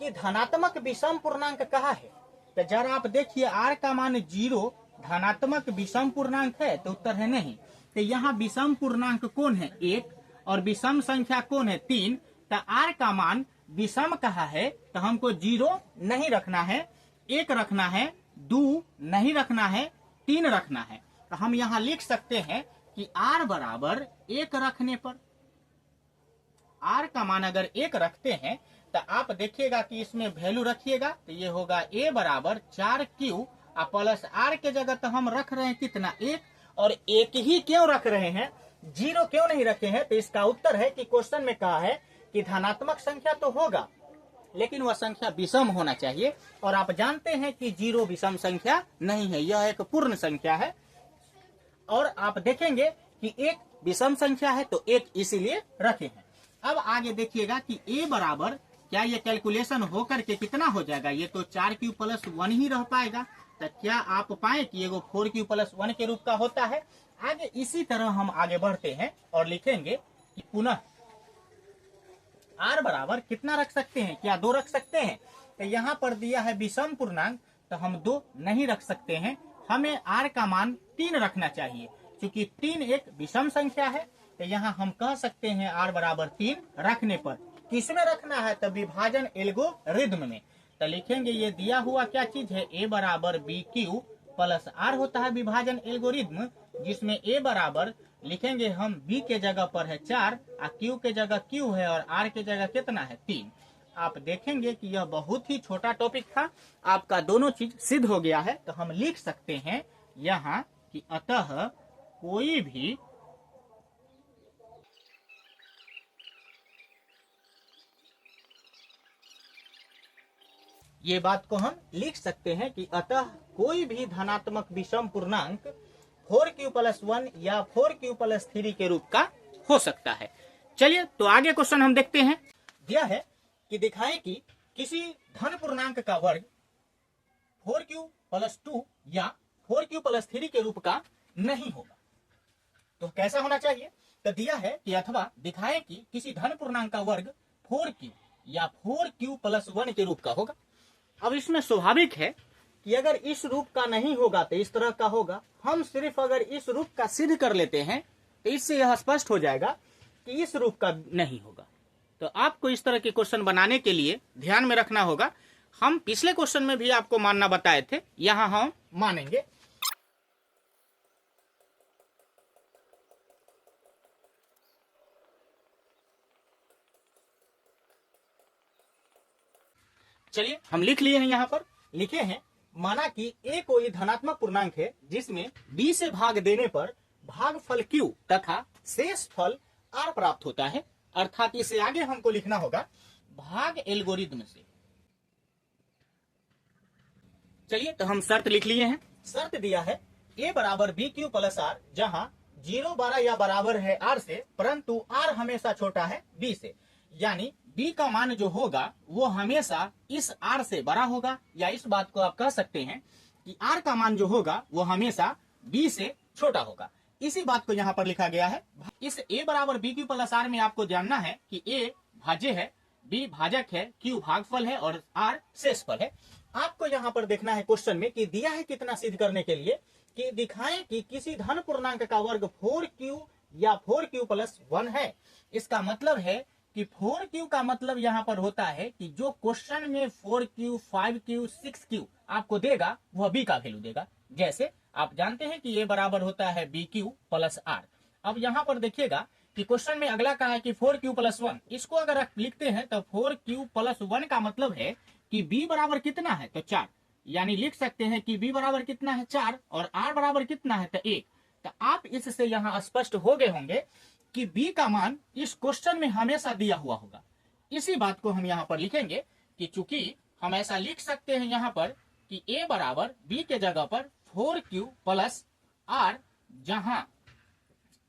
कि धनात्मक विषम पूर्णांक कहाँ है, तो जरा आप देखिए r का मान 0 धनात्मक विषम पूर्णांक है, तो उत्तर है नहीं। तो यहाँ विषम पूर्णांक कौन है, 1, और विषम संख्या कौन है, 3। तो r का मान विषम कहा है, तो हमको 0 नहीं रखना है, 1 रखना है, 2 नहीं रखना है, 3 रखना है। तो हम यहाँ लिख सकते हैं कि r बराबर 1 रखने पर, r का मान अगर 1 रखते हैं तो आप देखिएगा कि इसमें वैल्यू रखिएगा, तो ये होगा a बराबर 4q प्लस r के जगह तो हम रख रहे हैं कितना, 1, और 1 ही क्यों रख रहे हैं, जीरो क्यों नहीं रखे हैं? तो इसका उत्तर है कि क्वेश्चन में कहा है कि धनात्मक संख्या तो होगा लेकिन वह संख्या विषम होना चाहिए, और आप जानते हैं कि जीरो विषम संख्या नहीं है, यह एक पूर्ण संख्या है। और आप देखेंगे कि एक विषम संख्या है तो एक इसीलिए रखे हैं। अब आगे देखिएगा कि a बराबर, क्या ये कैलकुलेशन होकर के कितना हो जाएगा? ये तो 4q प्लस 1 ही रह पाएगा। तो क्या आप पाए कि ये 4q प्लस 1 के रूप का होता है? आगे इसी तरह हम आगे बढ़ते हैं और लिखेंगे कि पुनः r बराबर कितना रख सकते हैं? क्या 2 रख सकते हैं? तो यहाँ पर दिया है विषम पूर्णांक, तो हम 2 नहीं रख सकते हैं, हमें r का मान 3 रखना चाहिए। क्योंकि 3 एक विषम संख्या है, तो यहाँ हम कह सकते हैं r बराबर 3 रखने पर किसमें रखना है? तो विभाजन एल्गोरिथ्म में। तो लिखेंगे ये दिया हुआ क्या चीज है? a बराबर बी क्यू प्लस r होता है विभाजन एल्गोरिथ्म, जिसमें a बराबर लिखेंगे हम b के जगह पर है 4, q के जगह q है और r के जगह कितना है? 3। आप देखेंगे कि यह बहुत ही छोटा टॉपिक था, आपका दोनों चीज सिद्ध हो गया है। तो हम लिख सकते हैं यहाँ कि अतः कोई भी ये बात को हम लिख सकते हैं कि अतः कोई भी धनात्मक विषम पूर्णांक 4q प्लस 1 या 4q प्लस 3 के रूप का हो सकता है। चलिए तो आगे क्वेश्चन हम देखते हैं। दिया है कि दिखाएं कि किसी धन पूर्णांक का वर्ग 4q प्लस 2 या 4q प्लस 3 के रूप का नहीं होगा, तो कैसा होना चाहिए? तो दिया है कि अथवा दिखाएं कि किसी धन पूर्णांक का वर्ग 4q या 4q प्लस 1 के रूप का होगा। अब इसमें स्वाभाविक है कि अगर इस रूप का नहीं होगा तो इस तरह का होगा। हम सिर्फ अगर इस रूप का सिद्ध कर लेते हैं तो इससे यह स्पष्ट हो जाएगा कि इस रूप का नहीं होगा। तो आपको इस तरह के क्वेश्चन बनाने के लिए ध्यान में रखना होगा। हम पिछले क्वेश्चन में भी आपको मानना बताए थे, यहां हम मानेंगे। चलिए हम लिख लिए हैं, यहाँ पर लिखे हैं, माना कि a कोई धनात्मक पूर्णांक है जिसमें b से भाग देने पर भागफल q तथा शेष फल r प्राप्त होता है। अर्थात इसे आगे हमको लिखना होगा भाग एल्गोरिथ्म से। चलिए तो हम शर्त लिख लिए हैं। शर्त दिया है a बराबर बी क्यू प्लस r, जहां 0 12 या बराबर है r से, परंतु r हमेशा छोटा है b से। यानी b का मान जो होगा वो हमेशा इस r से बड़ा होगा, या इस बात को आप कह सकते हैं कि r का मान जो होगा वो हमेशा b से छोटा होगा। इसी बात को यहाँ पर लिखा गया है। इस a बराबर बी क्यू प्लस r में आपको जानना है कि a भाज्य है, b भाजक है, q भागफल है और r शेषफल है। आपको यहाँ पर देखना है क्वेश्चन में कि दिया है कितना सिद्ध करने के लिए कि दिखाएं कि किसी धन पूर्णांक का वर्ग 4q या 4q प्लस 1 है। इसका मतलब है कि 4q का मतलब यहाँ पर होता है कि जो क्वेश्चन में 4q 5q 6q आपको देगा वह b का वैल्यू देगा। जैसे आप जानते हैं कि ये बराबर होता है bq प्लस r। अब यहाँ पर देखिएगा कि क्वेश्चन में अगला कहा है कि 4q प्लस 1, इसको अगर आप लिखते हैं तो 4q प्लस 1 का मतलब है कि b बराबर कितना है? तो 4। यानी लिख सकते हैं कि b बराबर कितना है? 4, और r बराबर कितना है? तो 1। तो आप इससे यहाँ स्पष्ट हो गए होंगे कि b का मान इस क्वेश्चन में हमेशा दिया हुआ होगा। इसी बात को हम यहाँ पर लिखेंगे कि चूंकि हम ऐसा लिख सकते हैं यहाँ पर कि a बराबर b के जगह पर 4q प्लस r, जहां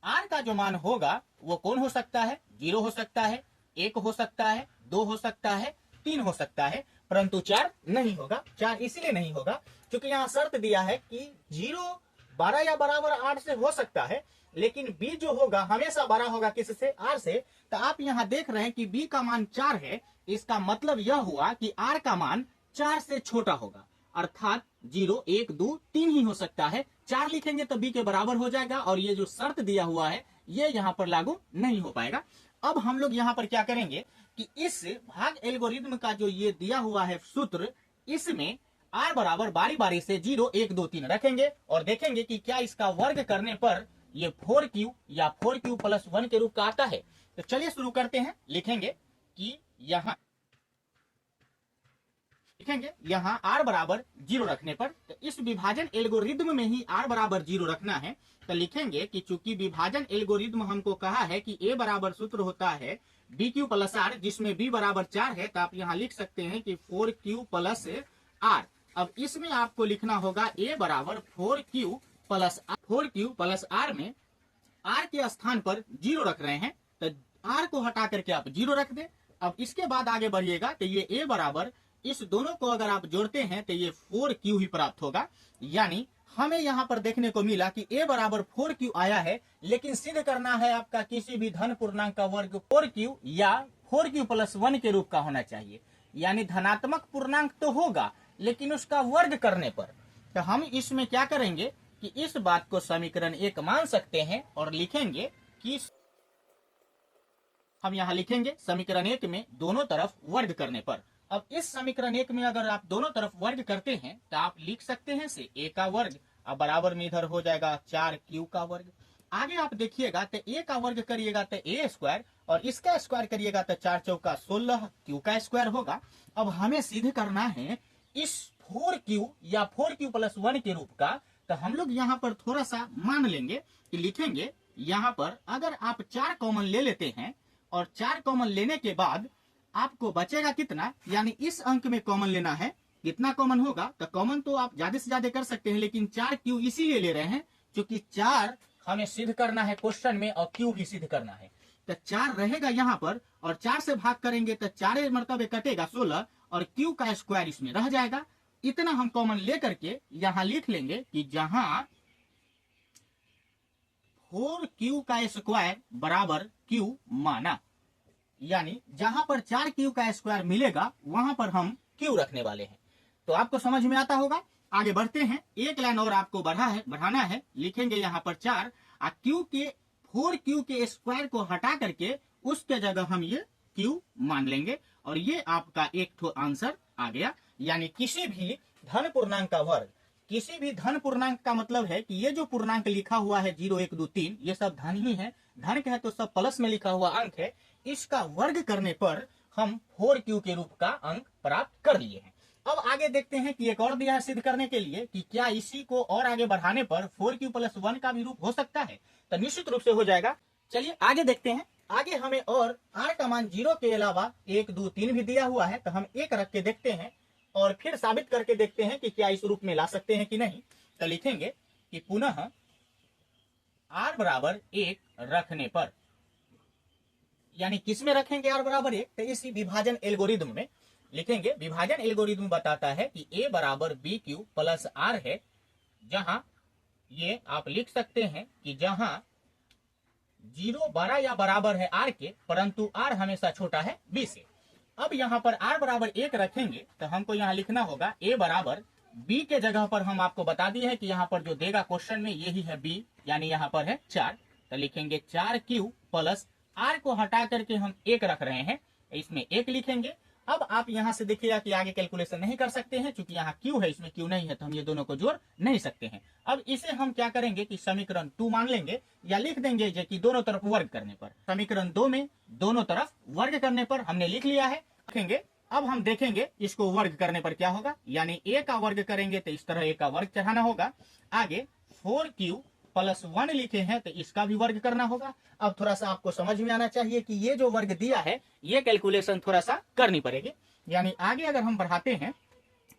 r का जो मान होगा वो कौन हो सकता है? 0 हो सकता है, 1 हो सकता है, 2 हो सकता है, 3 हो सकता है, परंतु 4 नहीं होगा। 4 इसलिए नहीं होगा क्योंकि यहाँ शर्त दिया है कि 0 12 या बराबर 8 से हो सकता है, लेकिन b जो होगा हमेशा बड़ा होगा किससे? r से। तो आप यहाँ देख रहे हैं कि b का मान 4 है, इसका मतलब यह हुआ कि r का मान 4 से छोटा होगा, अर्थात 0 1 2 3 ही हो सकता है। 4 लिखेंगे तो b के बराबर हो जाएगा, और ये जो शर्त दिया हुआ है ये यहाँ पर लागू नहीं हो पाएगा। अब हम लोग यहाँ पर क्या करेंगे कि इस भाग एल्गोरिथ्म का जो ये दिया हुआ है सूत्र, इसमें r बराबर बारी बारी से 0 1 2 3 रखेंगे और देखेंगे कि क्या इसका वर्ग करने पर ये 4q या 4q प्लस 1 के रूप का आता है। तो चलिए शुरू करते हैं। लिखेंगे कि यहाँ लिखेंगे यहाँ r बराबर 0 रखने पर, तो इस विभाजन एल्गोरिदम में ही r बराबर 0 रखना है। तो लिखेंगे कि चूंकि विभाजन एल्गोरिदम हमको कहा है कि a बराबर सूत्र होता है BQ प्लस R, जिसमें b बराबर 4 है, तो आप यहाँ लिख सकते हैं कि 4Q प्लस R। अब इसमें आपको लिखना होगा a बराबर 4Q प्लस R में R के स्थान पर 0 रख रहे हैं, तो R को हटा करके आप 0 रख दें। अब इसके बाद आगे बढ़िएगा तो ये a बराबर, इस दोनों को अगर आप जोड़ते हैं तो ये 4Q ही प्राप्त होगा। यानी हमें यहाँ पर देखने को मिला कि a बराबर 4Q आया है, लेकिन सिद्ध करना है आपका किसी भी धन पूर्णांक का वर्ग 4Q या 4Q प्लस 1 के रूप का होना चाहिए। यानी धनात्मक पूर्णांक तो होगा, लेकिन उसका वर्ग करने पर। तो हम इसमें क्या करेंगे कि इस बात को समीकरण 1 मान सकते हैं और लिखेंगे कि हम यहाँ लिखेंगे समीकरण 1 में दोनों तरफ वर्ग करने पर। अब इस समीकरण 1 में अगर आप दोनों तरफ वर्ग करते हैं तो आप लिख सकते हैं से a का वर्ग, अब बराबर में इधर हो जाएगा 4Q का वर्ग। आगे आप देखिएगा तो a का वर्ग करिएगा तो a स्क्वायर, और इसका स्क्वायर करिएगा तो 4 चौका 16 Q का स्क्वायर होगा। अब हमें सिद्ध करना है इस 4Q या 4Q प्लस 1 के रूप का। तो हम लोग यहाँ पर थोड़ा सा मान लेंगे कि लिखेंगे यहाँ पर अगर आप 4 कॉमन ले लेते हैं और 4 कॉमन लेने के बाद आपको बचेगा कितना, यानी इस अंक में कॉमन लेना है, कितना कॉमन होगा। तो कॉमन तो आप ज्यादा से ज्यादा कर सकते हैं, लेकिन 4Q इसीलिए ले रहे हैं क्योंकि 4 हमें सिद्ध करना है क्वेश्चन में और Q भी सिद्ध करना है। तो 4 रहेगा यहाँ पर और 4 से भाग करेंगे तो 4 मरतबे कटेगा 16 और Q का स्क्वायर इसमें रह जाएगा। इतना हम कॉमन ले करके यहाँ लिख लेंगे कि जहां 4Q का स्क्वायर बराबर Q माना, यानी जहां पर 4Q का स्क्वायर मिलेगा वहां पर हम Q रखने वाले हैं। तो आपको समझ में आता होगा। आगे बढ़ते हैं, एक लाइन और आपको बढ़ाना है। लिखेंगे यहाँ पर 4 और Q के 4Q के स्क्वायर को हटा करके उसके जगह हम ये Q मान लेंगे और ये आपका एक ठो आंसर आ गया। यानी किसी भी धन पूर्णांक का वर्ग, किसी भी धन पूर्णांक का मतलब है कि ये जो पूर्णांक लिखा हुआ है 0 1 2 3, ये सब धन ही है। धन का है तो सब प्लस में लिखा हुआ अंक है। इसका वर्ग करने पर हम 4Q के रूप का अंक प्राप्त कर लिए हैं। अब आगे देखते हैं कि एक और दिया है सिद्ध करने के लिए कि क्या इसी को और आगे बढ़ाने पर 4Q प्लस 1 का भी रूप हो सकता है। तो निश्चित रूप से हो जाएगा। चलिए आगे देखते हैं। आगे हमें और R का मान 0 के अलावा 1 2 3 भी दिया हुआ है, तो हम 1 रख के देखते हैं और फिर साबित करके देखते हैं कि क्या इस रूप में ला सकते हैं कि नहीं। तो लिखेंगे कि पुनः R बराबर 1 रखने पर, यानी किस में रखेंगे R बराबर 1, तो इसी विभाजन एल्गोरिदम में लिखेंगे। विभाजन एल्गोरिदम बताता है कि a बराबर BQ प्लस R है, जहां ये आप लिख सकते हैं कि जहां 0 बड़ा या बराबर है R के, परंतु R हमेशा छोटा है B से। अब यहाँ पर R बराबर 1 रखेंगे तो हमको यहाँ लिखना होगा a बराबर B के जगह पर हम आपको बता दिए हैं कि यहाँ पर जो देगा क्वेश्चन में यही है B, यानी यहाँ पर है 4। तो लिखेंगे 4Q प्लस R को हटा करके हम 1 रख रहे हैं, इसमें 1 लिखेंगे। अब आप यहाँ से देखिएगा कि आगे कैलकुलेशन नहीं कर सकते हैं, क्योंकि यहाँ Q है, इसमें Q नहीं है, तो हम ये दोनों को जोड़ नहीं सकते हैं। अब इसे हम क्या करेंगे कि समीकरण 2 मान लेंगे या लिख देंगे कि दोनों तरफ वर्ग करने पर। समीकरण 2 में दोनों तरफ वर्ग करने पर हमने लिख लिया है, रखेंगे। अब हम देखेंगे इसको वर्ग करने पर क्या होगा, यानी a का वर्ग करेंगे तो इस तरह a का वर्ग चढ़ाना होगा। आगे 4Q प्लस 1 लिखे हैं तो इसका भी वर्ग करना होगा। अब थोड़ा सा आपको समझ में आना चाहिए कि ये जो वर्ग दिया है ये कैलकुलेशन थोड़ा सा करनी पड़ेगी। यानी आगे अगर हम बढ़ाते हैं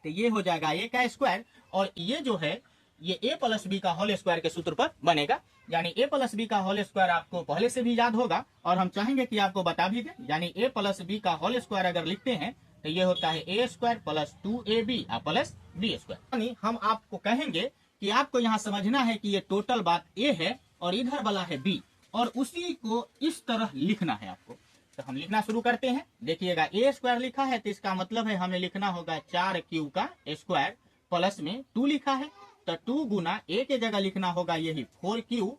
तो ये हो जाएगा a का स्क्वायर, और ये जो है ये a प्लस बी का होल स्क्वायर के सूत्र पर बनेगा। यानी a प्लस बी का होल स्क्वायर आपको पहले से भी याद होगा और हम चाहेंगे कि आपको बता भी दें। यानी a प्लस बी का होल स्क्वायर अगर लिखते हैं तो ये होता है a square plus 2ab plus b square. यानी हम आपको कहेंगे कि आपको यहाँ समझना है कि ये टोटल बात a है और इधर वाला है b, और उसी को इस तरह लिखना है आपको। तो हम लिखना शुरू करते हैं। देखिएगा a स्क्वायर लिखा है तो इसका मतलब है हमें लिखना होगा 4Q का स्क्वायर प्लस में 2 लिखा है तो 2 गुना a के जगह लिखना होगा यही 4Q,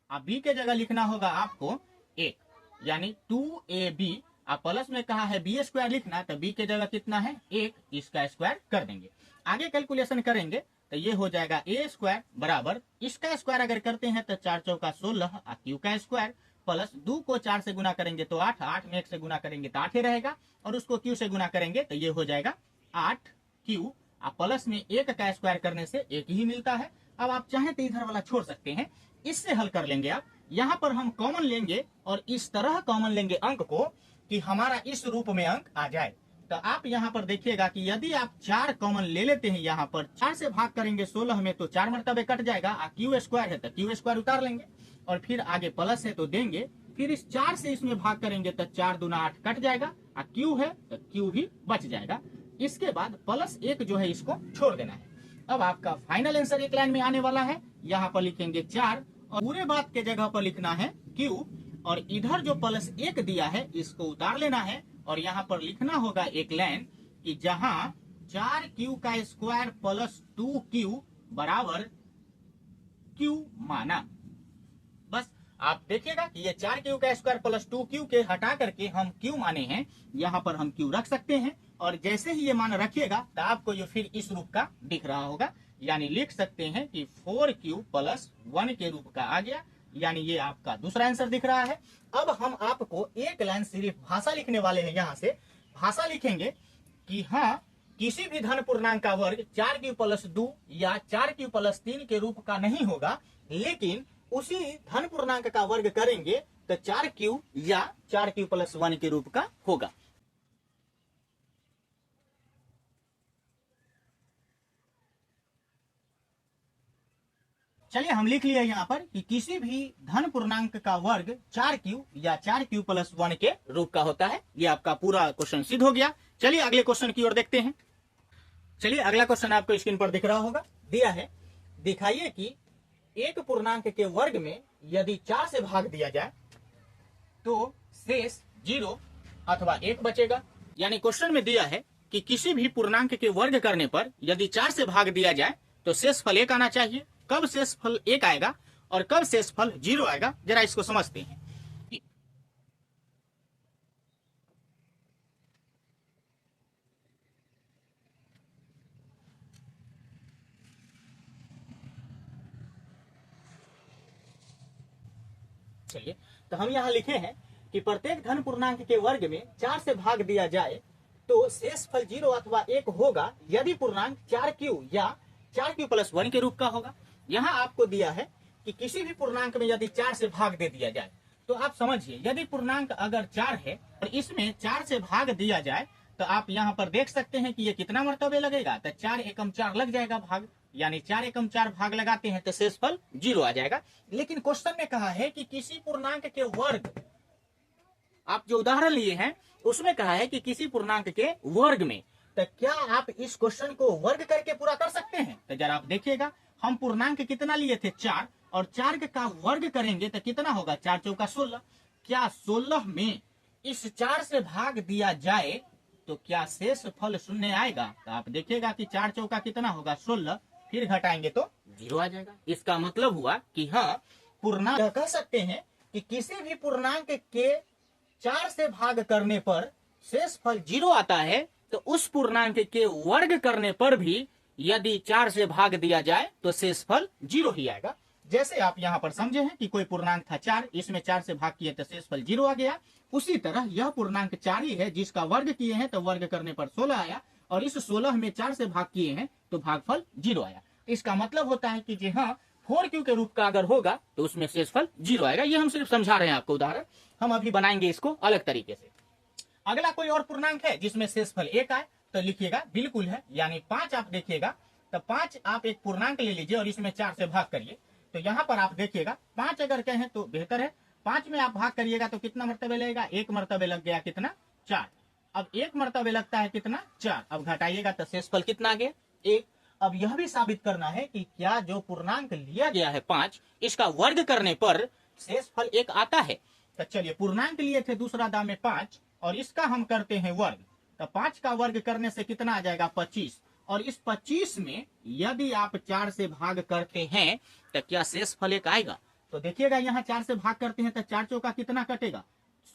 अब b के जगह लिखना होगा आपको 1, यानी 2ab। अब प्लस में कहा है b स्क्वायर लिखना, तो b के जगह कितना है 1, इसका स्क्वायर कर देंगे। आगे कैलकुलेशन करेंगे तो ये हो जाएगा a स्क्वायर बराबर, इसका स्क्वायर अगर करते हैं तो 4 चौका 16 और Q का स्क्वायर प्लस 2 को 4 से गुना करेंगे तो 8, 8 में 1 से गुना करेंगे तो 8 ही रहेगा, और उसको Q से गुना करेंगे तो ये हो जाएगा 8q, आप प्लस में 1 का स्क्वायर करने से 1 ही मिलता है। अब आप चाहें तो इधर वाला छोड़ सकते हैं, इससे हल कर लेंगे आप। यहाँ पर हम कॉमन लेंगे और इस तरह कॉमन लेंगे अंक को कि हमारा इस रूप में अंक आ जाए। तो आप यहाँ पर देखिएगा कि यदि आप 4 कॉमन ले लेते हैं, यहाँ पर 4 से भाग करेंगे 16 में तो 4 मरतबे कट जाएगा। क्यू स्क्वायर है तो क्यू स्क्वायर उतार लेंगे और फिर आगे प्लस है तो देंगे। फिर इस 4 से इसमें भाग करेंगे तो 4 दूना 8 कट जाएगा, क्यू है तो क्यू भी बच जाएगा। इसके बाद प्लस 1 जो है इसको छोड़ देना है। अब आपका फाइनल आंसर एक लाइन में आने वाला है। यहाँ पर लिखेंगे 4 और पूरे बात के जगह पर लिखना है क्यू, और इधर जो प्लस 1 दिया है इसको उतार लेना है और यहाँ पर लिखना होगा एक लाइन कि जहां 4q का स्क्वायर प्लस 2q बराबर q माना। बस आप देखिएगा कि ये 4q का स्क्वायर प्लस 2q के हटा करके हम q माने हैं, यहाँ पर हम q रख सकते हैं। और जैसे ही ये मान रखिएगा तो आपको ये फिर इस रूप का दिख रहा होगा, यानी लिख सकते हैं कि 4q प्लस 1 के रूप का आ गया, यानी ये आपका दूसरा आंसर दिख रहा है। अब हम आपको एक लाइन सिर्फ भाषा लिखने वाले हैं। यहाँ से भाषा लिखेंगे कि हाँ, किसी भी धन पूर्णांक का वर्ग 4q प्लस 2 या 4q प्लस 3 के रूप का नहीं होगा, लेकिन उसी धन पूर्णांक का वर्ग करेंगे तो 4q या 4q प्लस 1 के रूप का होगा। चलिए हम लिख लिया यहाँ पर कि किसी भी धन पूर्णांक का वर्ग 4q या 4q प्लस 1 के रूप का होता है। ये आपका पूरा क्वेश्चन सिद्ध हो गया। चलिए अगले क्वेश्चन की ओर देखते हैं। चलिए अगला क्वेश्चन आपको स्क्रीन पर दिख रहा होगा। दिया है, दिखाइए कि एक पूर्णांक के वर्ग में यदि 4 से भाग दिया जाए तो शेष 0 अथवा 1 बचेगा। यानी क्वेश्चन में दिया है कि किसी भी पूर्णांक के वर्ग करने पर यदि 4 से भाग दिया जाए तो शेषफल 1 आना चाहिए। कब शेषफल 1 आएगा और कब शेषफल 0 आएगा, जरा इसको समझते हैं। चलिए तो हम यहाँ लिखे हैं कि प्रत्येक धन पूर्णांक के वर्ग में 4 से भाग दिया जाए तो शेषफल 0 अथवा 1 होगा यदि पूर्णांक 4q या 4q प्लस 1 के रूप का होगा। यहाँ आपको दिया है कि किसी भी पूर्णांक में यदि 4 से भाग दे दिया जाए तो आप समझिए, यदि पूर्णांक अगर 4 है और इसमें 4 से भाग दिया जाए तो आप यहाँ पर देख सकते हैं कि ये कितना मरतबे लगेगा, तो 4 एकम 4 लग जाएगा भाग, यानी 4 एकम 4 भाग लगाते हैं तो शेषफल 0 आ जाएगा। लेकिन क्वेश्चन में कहा है कि किसी पूर्णांक के वर्ग, आप जो उदाहरण लिए हैं उसमें कहा है कि किसी पूर्णांक के वर्ग में, तो क्या आप इस क्वेश्चन को वर्ग करके पूरा कर सकते हैं? तो जरा आप देखिएगा, हम पूर्णांक कितना लिए थे 4, और 4 का वर्ग करेंगे तो कितना होगा, 4 चौका 16। क्या 16 में इस 4 से भाग दिया जाए तो क्या शेषफल 0 आएगा? तो आप देखिएगा कि 4 चौका कितना होगा 16, फिर घटाएंगे तो 0 आ जाएगा। इसका मतलब हुआ कि हाँ, पूर्णांक कह सकते हैं कि किसी भी पूर्णांक के 4 से भाग करने पर शेषफल 0 आता है, तो उस पूर्णांक के वर्ग करने पर भी यदि 4 से भाग दिया जाए तो शेषफल 0 ही आएगा। जैसे आप यहाँ पर समझे हैं कि कोई पूर्णांक था 4, इसमें 4 से भाग किए तो शेषफल 0 आ गया। उसी तरह यह पूर्णांक 4 ही है जिसका वर्ग किए हैं तो वर्ग करने पर 16 आया, और इस 16 में 4 से भाग किए हैं तो भागफल 0 आया। इसका मतलब होता है कि जी हाँ, 4q के रूप का अगर होगा तो उसमें शेषफल 0 आएगा। ये हम सिर्फ समझा रहे हैं आपको उदाहरण, हम अभी बनाएंगे इसको अलग तरीके से। अगला कोई और पूर्णांक है जिसमें शेषफल 1 आए तो लिखिएगा बिल्कुल है, यानी 5 आप देखिएगा तो 5 आप एक पूर्णांक ले लीजिए और इसमें 4 से भाग करिए। तो यहाँ पर आप देखिएगा 5 अगर कहें तो बेहतर है, 5 में आप भाग करिएगा तो कितना मरतबे लगेगा, 1 मरतबे लग गया कितना 4। अब 1 मरतबे लगता है कितना 4, अब घटाइएगा तो शेषफल कितना आ गया 1। अब यह भी साबित करना है कि क्या जो पूर्णांक लिया गया है 5, इसका वर्ग करने पर शेषफल 1 आता है। तो चलिए पूर्णांक लिए थे दूसरा दाम में 5 और इसका हम करते हैं वर्ग, तो 5 का वर्ग करने से कितना आ जाएगा 25, और इस 25 में यदि आप 4 से भाग करते हैं तो क्या शेषफल 1 आएगा? तो देखिएगा यहाँ 4 से भाग करते हैं तो 4 चौका कितना कटेगा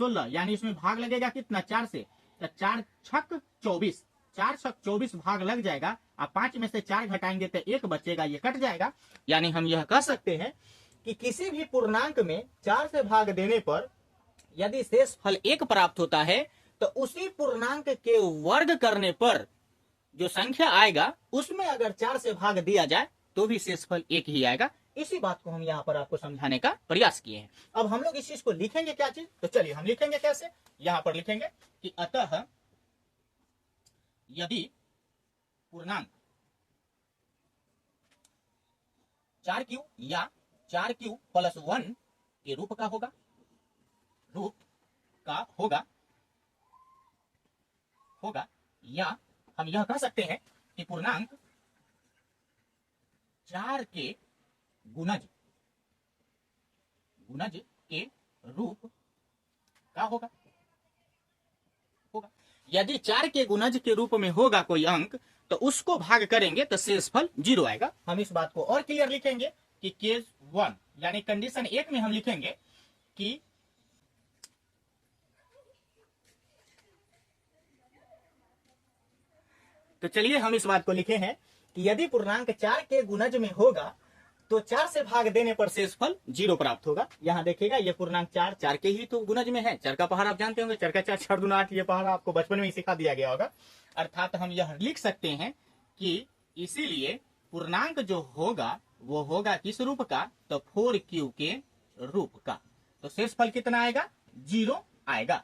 16, यानी इसमें भाग लगेगा कितना 4 से, तो 4 छक 24, 4 छक 24 भाग लग जाएगा। आप 5 में से 4 घटाएंगे तो 1 बचेगा, ये कट जाएगा। यानी हम यह कह सकते हैं कि किसी भी पूर्णांक में 4 से भाग देने पर यदि शेषफल 1 प्राप्त होता है तो उसी पूर्णांक के वर्ग करने पर जो संख्या आएगा उसमें अगर 4 से भाग दिया जाए तो भी शेषफल 1 ही आएगा। इसी बात को हम यहाँ पर आपको समझाने का प्रयास किए हैं। अब हम लोग इस चीज को लिखेंगे क्या चीज, तो चलिए हम लिखेंगे कैसे, यहाँ पर लिखेंगे कि अतः यदि पूर्णांक 4q या 4q प्लस 1 के रूप का होगा, या हम यह कह सकते हैं कि पूर्णांक 4 के गुणज के रूप का होगा। यदि 4 के गुणज के रूप में होगा कोई अंक तो उसको भाग करेंगे तो शेषफल 0 आएगा। हम इस बात को और क्लियर लिखेंगे कि केस 1 यानी कंडीशन 1 में हम लिखेंगे कि तो चलिए हम इस बात को लिखे हैं कि यदि पूर्णांक 4 के गुणज में होगा तो 4 से भाग देने पर शेषफल 0 प्राप्त होगा। यहाँ देखिएगा ये पूर्णांक 4 के ही तो गुणज में है। 4 का पहाड़ आप जानते होंगे, 4 का 4 4 दूना 8, ये पहाड़ आपको बचपन में ही सिखा दिया गया होगा। अर्थात हम यह लिख सकते हैं कि इसीलिए पूर्णांक जो होगा वो होगा किस रूप का, तो 4q के रूप का। तो शेषफल कितना आएगा, 0 आएगा।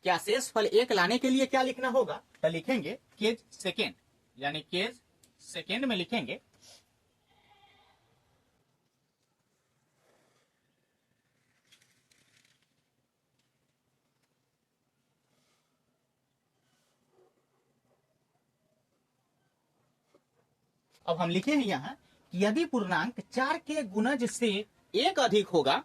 क्या शेषफल 1 लाने के लिए क्या लिखना होगा, तो लिखेंगे केज सेकेंड, यानी केज सेकेंड में लिखेंगे अब हम लिखे हैं यहाँ कि यदि पूर्णांक 4 के गुणज से 1 अधिक होगा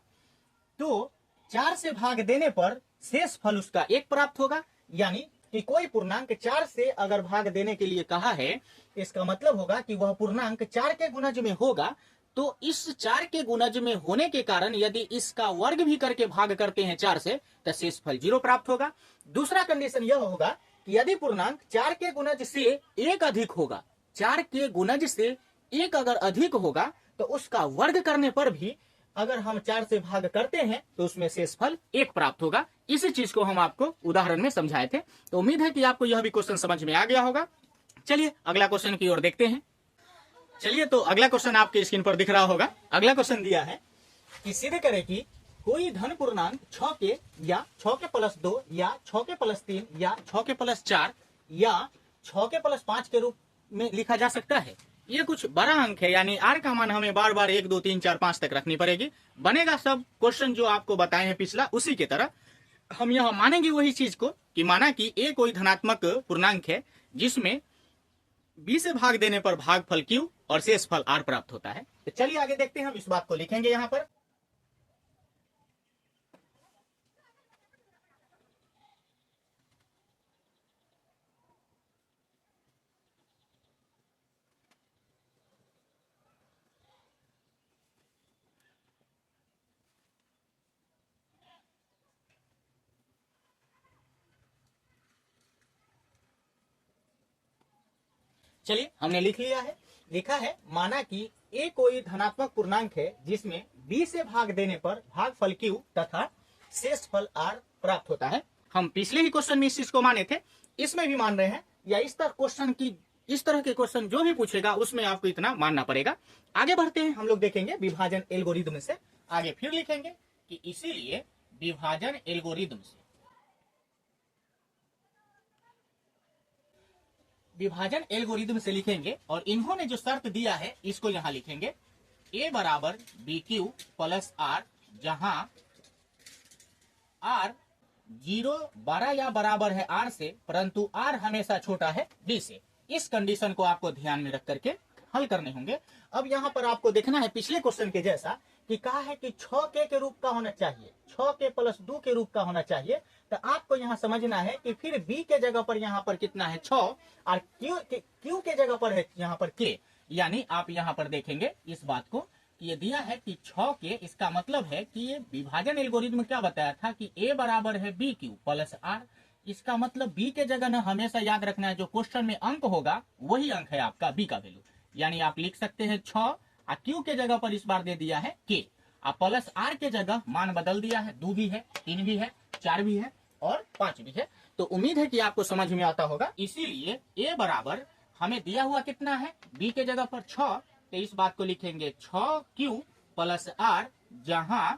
तो 4 से भाग देने पर शेषफल उसका 1 प्राप्त होगा। यानी कि कोई पूर्णांक 4 से अगर भाग देने के लिए कहा है, इसका मतलब होगा कि वह पूर्णांक 4 के गुणज में होगा। तो इस 4 के गुणज में होने के कारण यदि इसका वर्ग भी करके भाग करते हैं 4 से तो शेषफल 0 प्राप्त होगा। दूसरा कंडीशन यह होगा कि यदि पूर्णांक 4 के गुणज से 1 अधिक होगा, 4 के गुणज से 1 अगर अधिक होगा तो उसका वर्ग करने पर भी अगर हम 4 से भाग करते हैं तो उसमें शेषफल 1 प्राप्त होगा। इसी चीज को हम आपको उदाहरण में समझाए थे। तो उम्मीद है कि आपको यह भी क्वेश्चन समझ में आ गया होगा। चलिए अगला क्वेश्चन की ओर देखते हैं। चलिए तो अगला क्वेश्चन आपके स्क्रीन पर दिख रहा होगा। अगला क्वेश्चन दिया है कि सिद्ध करें कि कोई धन पूर्णांक 6 के या 6 के प्लस 2 या 6 के प्लस 3 या 6 के प्लस 4 या 6 के प्लस 5 के रूप में लिखा जा सकता है। ये कुछ बड़ा अंक है, यानी आर का मान हमें बार बार 1 2 3 4 5 तक रखनी पड़ेगी। बनेगा सब क्वेश्चन जो आपको बताए हैं पिछला उसी की तरह। हम यह मानेंगे वही चीज को कि माना कि ए कोई धनात्मक पूर्णांक है जिसमें बी से भाग देने पर भागफल क्यू और शेषफल आर प्राप्त होता है। तो चलिए आगे देखते हैं। हम इस बात को लिखेंगे यहाँ पर चलिए हमने लिख लिया है। लिखा है माना कि ए कोई धनात्मक पूर्णांक है जिसमें बी से भाग देने पर भागफल क्यू तथा शेषफल आर प्राप्त होता है। हम पिछले ही क्वेश्चन में इस चीज को माने थे, इसमें भी मान रहे हैं, या इस तरह के क्वेश्चन जो भी पूछेगा उसमें आपको इतना मानना पड़ेगा। आगे बढ़ते हैं, हम लोग देखेंगे विभाजन एल्गोरिदम से। आगे फिर लिखेंगे कि इसीलिए विभाजन एल्गोरिदम से लिखेंगे और इन्होंने जो शर्त दिया है इसको यहां लिखेंगे a बराबर बी क्यू प्लस आर, जहां आर 0 बड़ा या बराबर है आर से, परंतु आर हमेशा छोटा है बी से। इस कंडीशन को आपको ध्यान में रख करके हल करने होंगे। अब यहाँ पर आपको देखना है पिछले क्वेश्चन के जैसा कि कहा है कि 6 के रूप का होना चाहिए, 6 के प्लस 2 के रूप का होना चाहिए। तो आपको यहाँ समझना है कि फिर b के जगह पर यहाँ पर कितना है 6 और q के जगह पर है यहाँ पर k। यानी आप यहाँ पर देखेंगे इस बात को कि ये दिया है कि 6 के, इसका मतलब है कि ये विभाजन एल्गोरिथम क्या बताया था कि a बराबर है बी क्यू प्लस आर। इसका मतलब b के जगह ना हमेशा याद रखना है जो क्वेश्चन में अंक होगा वही अंक है आपका b का वैल्यू। यानी आप लिख सकते हैं 6 और q के जगह पर इस बार दे दिया है k, और प्लस r के जगह मान बदल दिया है, 2 भी है, 3 भी है, 4 भी है और 5 भी है। तो उम्मीद है कि आपको समझ में आता होगा। इसीलिए a बराबर हमें दिया हुआ कितना है, b के जगह पर 6, तो इस बात को लिखेंगे 6q प्लस r, जहां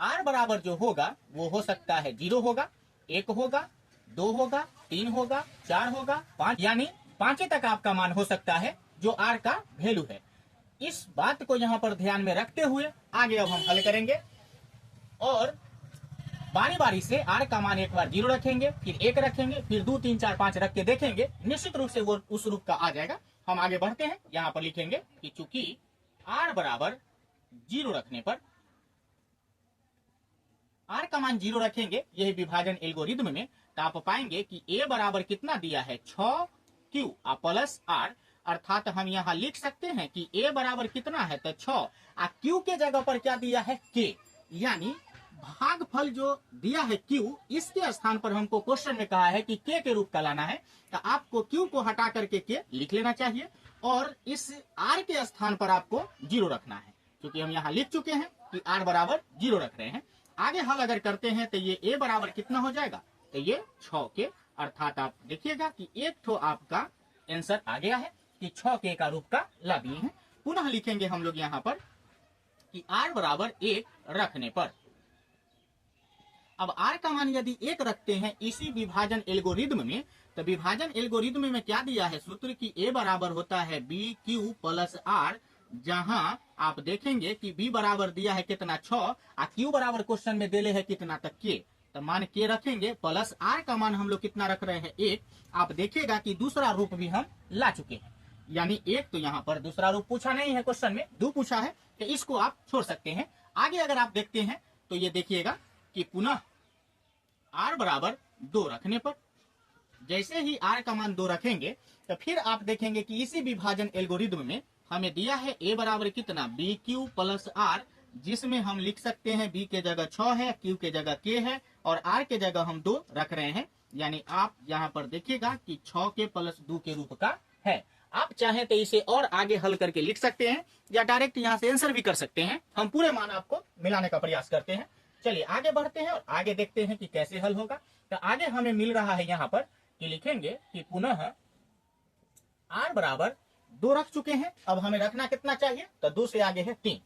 r बराबर जो होगा वो हो सकता है 0 होगा, 1 होगा, 2 होगा, 3 होगा, 4 होगा, 5, यानी 5 तक आपका मान हो सकता है जो r का वैल्यू है। इस बात को यहाँ पर ध्यान में रखते हुए आगे अब हम हल करेंगे और बारी बारी से r का मान एक बार 0 रखेंगे, फिर 1 रखेंगे, फिर 2 3 4 5 रख के देखेंगे, निश्चित रूप से वो उस रूप का आ जाएगा। हम आगे बढ़ते हैं, यहाँ पर लिखेंगे कि चूंकि r बराबर 0 रखने पर, r का मान 0 रखेंगे यही विभाजन एल्गोरिथम में, तो आप पाएंगे कि a बराबर कितना दिया है 6q प्लस r, अर्थात हम यहाँ लिख सकते हैं कि a बराबर कितना है तो 6, q के जगह पर क्या दिया है k, यानी भागफल जो दिया है q, इसके स्थान पर हमको क्वेश्चन में कहा है कि k के रूप का लाना है, तो आपको q को हटा करके k लिख लेना चाहिए और इस r के स्थान पर आपको 0 रखना है, क्योंकि हम यहाँ लिख चुके हैं कि r बराबर 0 रख रहे हैं। आगे हल अगर करते हैं तो ये a बराबर कितना हो जाएगा, तो ये 6k, अर्थात आप देखिएगा कि एक तो आपका आंसर आ गया है कि 6k का रूप का ला दिए हैं। पुनः लिखेंगे हम लोग यहाँ पर कि r बराबर 1 रखने पर, अब r का मान यदि 1 रखते हैं इसी विभाजन एल्गोरिथम में, तो विभाजन एल्गोरिथम में क्या दिया है सूत्र की a बराबर होता है bq प्लस r, जहां आप देखेंगे कि b बराबर दिया है कितना 6 और q बराबर क्वेश्चन में दिले है कितना तक k, तो मान k रखेंगे प्लस r का मान हम लोग कितना रख रहे हैं 1। आप देखिएगा कि दूसरा रूप भी हम ला चुके हैं, यानी 1 तो यहाँ पर दूसरा रूप पूछा नहीं है क्वेश्चन में, 2 पूछा है, तो इसको आप छोड़ सकते हैं। आगे अगर आप देखते हैं तो ये देखिएगा कि पुनः r बराबर 2 रखने पर, जैसे ही r का मान 2 रखेंगे तो फिर आप देखेंगे कि इसी विभाजन एल्गोरिथम में हमें दिया है a बराबर कितना bq प्लस r, जिसमें हम लिख सकते हैं b के जगह 6 है, q के जगह k है और r के जगह हम 2 रख रहे हैं, यानी आप यहाँ पर देखिएगा कि 6k प्लस 2 के रूप का है। आप चाहें तो इसे और आगे हल करके लिख सकते हैं या डायरेक्ट यहाँ से आंसर भी कर सकते हैं, हम पूरे मान आपको मिलाने का प्रयास करते हैं। चलिए आगे बढ़ते हैं और आगे देखते हैं कि कैसे हल होगा। तो आगे हमें मिल रहा है यहाँ पर कि लिखेंगे कि पुनः r बराबर 2 रख चुके हैं, अब हमें रखना कितना चाहिए, तो 2 से आगे है 3,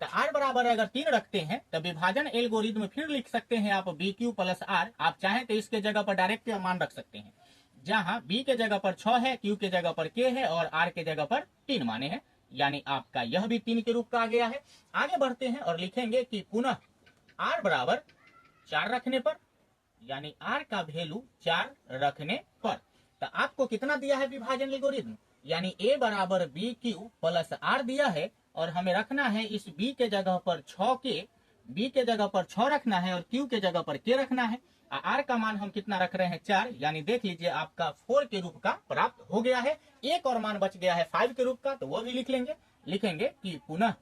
तो r बराबर अगर 3 रखते हैं तो विभाजन एल्गोरिथम फिर लिख सकते हैं आप bq प्लस r, आप चाहें तो इसके जगह पर डायरेक्ट मान रख सकते हैं, जहां b के जगह पर 6 है, q के जगह पर k है और r के जगह पर 3 माने हैं, यानी आपका यह भी 3 के रूप का आ गया है। आगे बढ़ते हैं और लिखेंगे कि पुनः r बराबर 4 रखने पर, यानी r का वैल्यू 4 रखने पर, तो आपको कितना दिया है विभाजन एल्गोरिथम, यानी a बराबर bq प्लस r दिया है और हमें रखना है इस b के जगह पर 6k, b के जगह पर 6 रखना है और q के जगह पर k रखना है। r का मान हम कितना रख रहे हैं 4, यानी देख लीजिए आपका 4 के रूप का प्राप्त हो गया है। एक और मान बच गया है 5 के रूप का, तो वो भी लिख लेंगे, लिखेंगे कि पुनः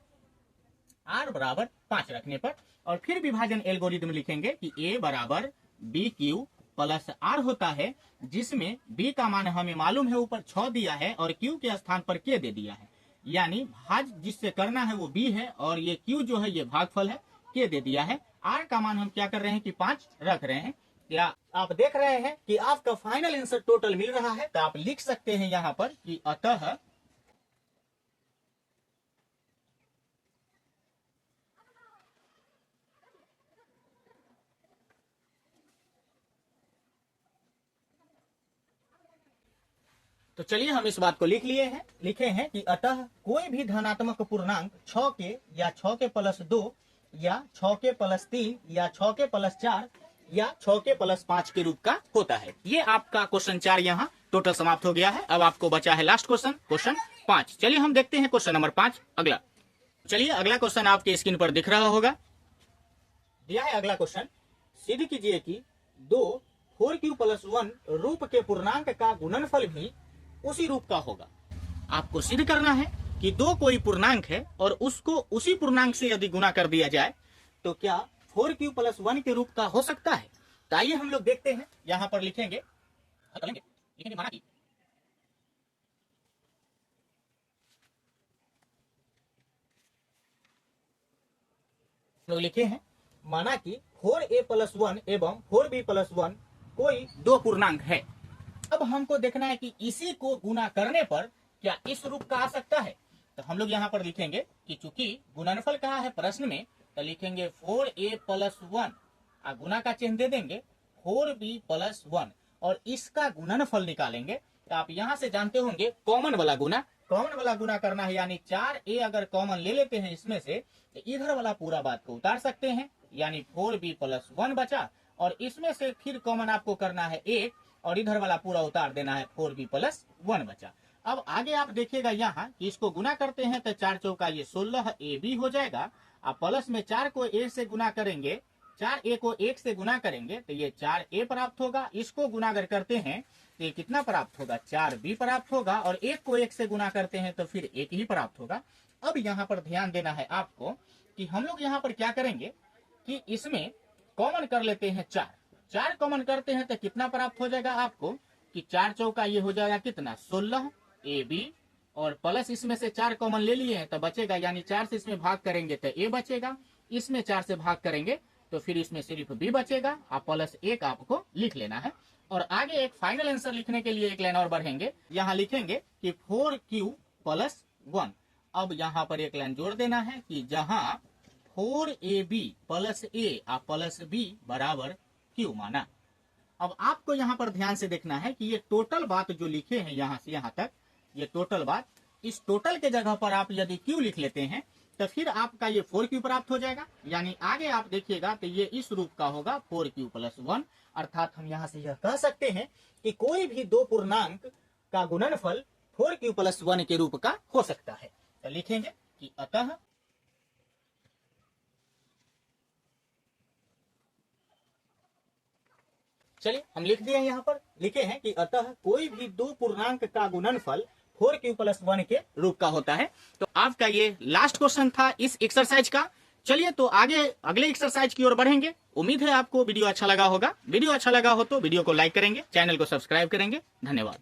r बराबर 5 रखने पर, और फिर विभाजन एल्गोरिथम लिखेंगे कि a बराबर bq प्लस r होता है, जिसमें b का मान हमें मालूम है ऊपर 6 दिया है और q के स्थान पर k दे दिया है, यानी भाज जिससे करना है वो b है और ये q जो है ये भागफल है, k दे दिया है। r का मान हम क्या कर रहे हैं कि 5 रख रहे हैं। या आप देख रहे हैं कि आपका फाइनल आंसर टोटल मिल रहा है, तो आप लिख सकते हैं यहाँ पर कि अतः तो चलिए हम इस बात को लिखे हैं कि अतः कोई भी धनात्मक पूर्णांक 6k या 6k प्लस 2 या 6k प्लस 3 या 6k प्लस 4 या 6k प्लस 5 के रूप का होता है। ये आपका क्वेश्चन 4 यहाँ टोटल समाप्त हो गया है। अब आपको बचा है लास्ट क्वेश्चन, क्वेश्चन 5। चलिए हम देखते हैं क्वेश्चन नंबर 5 अगला। चलिए अगला क्वेश्चन आपके स्क्रीन पर दिख रहा होगा, दिया है अगला क्वेश्चन, सिद्ध कीजिए कि 2 4q प्लस 1 रूप के पूर्णांक का गुणनफल भी उसी रूप का होगा। आपको सिद्ध करना है कि 2 कोई पूर्णांक है और उसको उसी पूर्णांक से यदि गुना कर दिया जाए तो क्या 4q प्लस 1 के रूप का हो सकता है। तो आइए हम लोग देखते हैं, यहां पर लिखेंगे माना कि लोग लिखे हैं, माना कि 4a प्लस 1 एवं 4b प्लस 1 कोई 2 पूर्णांक है। अब अब हमको देखना है कि इसी को गुना करने पर क्या इस रूप का आ सकता है। तो हम लोग यहाँ पर लिखेंगे कि चूंकि गुणनफल कहा है प्रश्न में, तो लिखेंगे 4a प्लस 1, गुना का चिन्ह दे देंगे 4b प्लस 1 और इसका गुणनफल निकालेंगे। तो आप यहाँ से जानते होंगे कॉमन वाला गुना करना है, यानी 4a अगर कॉमन ले लेते हैं इसमें से, तो इधर वाला पूरा बात को उतार सकते हैं, यानी 4b प्लस 1 बचा और इसमें से फिर कॉमन आपको करना है 1 और इधर वाला पूरा उतार देना है, 4b प्लस 1 बचा। अब आगे आप देखिएगा यहाँ कि इसको गुना करते हैं तो 4 चौका ये 16ab हो जाएगा। आप प्लस में 4 को 1 से गुना करेंगे, 4a को 1 से गुना करेंगे तो ये 4a प्राप्त होगा। इसको गुना अगर करते हैं तो ये कितना प्राप्त होगा, 4b प्राप्त होगा और 1 को 1 से गुना करते हैं तो फिर 1 ही प्राप्त होगा। अब यहाँ पर ध्यान देना है आपको कि हम लोग यहाँ पर क्या करेंगे कि इसमें कॉमन कर लेते हैं 4 कॉमन करते हैं तो कितना प्राप्त हो जाएगा आपको कि 4 चौका ये हो जाएगा कितना 16ab और प्लस इसमें से 4 कॉमन ले लिए हैं तो बचेगा, यानी 4 से इसमें भाग करेंगे तो a बचेगा, इसमें 4 से भाग करेंगे तो फिर इसमें सिर्फ b बचेगा। आप प्लस 1 आपको लिख लेना है और आगे एक फाइनल आंसर लिखने के लिए एक लाइन और बढ़ेंगे। यहाँ लिखेंगे कि 4q प्लस 1। अब यहाँ पर एक लाइन जोड़ देना है कि जहाँ 4ab प्लस a आप प्लस b बराबर q माना। अब आपको यहाँ पर ध्यान से देखना है कि ये टोटल बात जो लिखे हैं यहाँ से यहाँ तक, ये टोटल बात, इस टोटल के जगह पर आप यदि q लिख लेते हैं तो फिर आपका ये 4q प्राप्त हो जाएगा। यानी आगे आप देखिएगा तो ये इस रूप का होगा 4q प्लस 1। अर्थात हम यहाँ से यह कह सकते हैं कि कोई भी दो पूर्णांक का गुणनफल 4q प्लस 1 के रूप का हो सकता है। तो लिखेंगे कि अतः चलिए हम लिख दिए यहाँ पर, लिखे हैं कि अतः कोई भी दो पूर्णांक का गुणनफल 4q प्लस 1 के रूप का होता है। तो आपका ये लास्ट क्वेश्चन था इस एक्सरसाइज का। चलिए तो आगे अगले एक्सरसाइज की ओर बढ़ेंगे। उम्मीद है आपको वीडियो अच्छा लगा होगा। वीडियो अच्छा लगा हो तो वीडियो को लाइक करेंगे, चैनल को सब्सक्राइब करेंगे। धन्यवाद।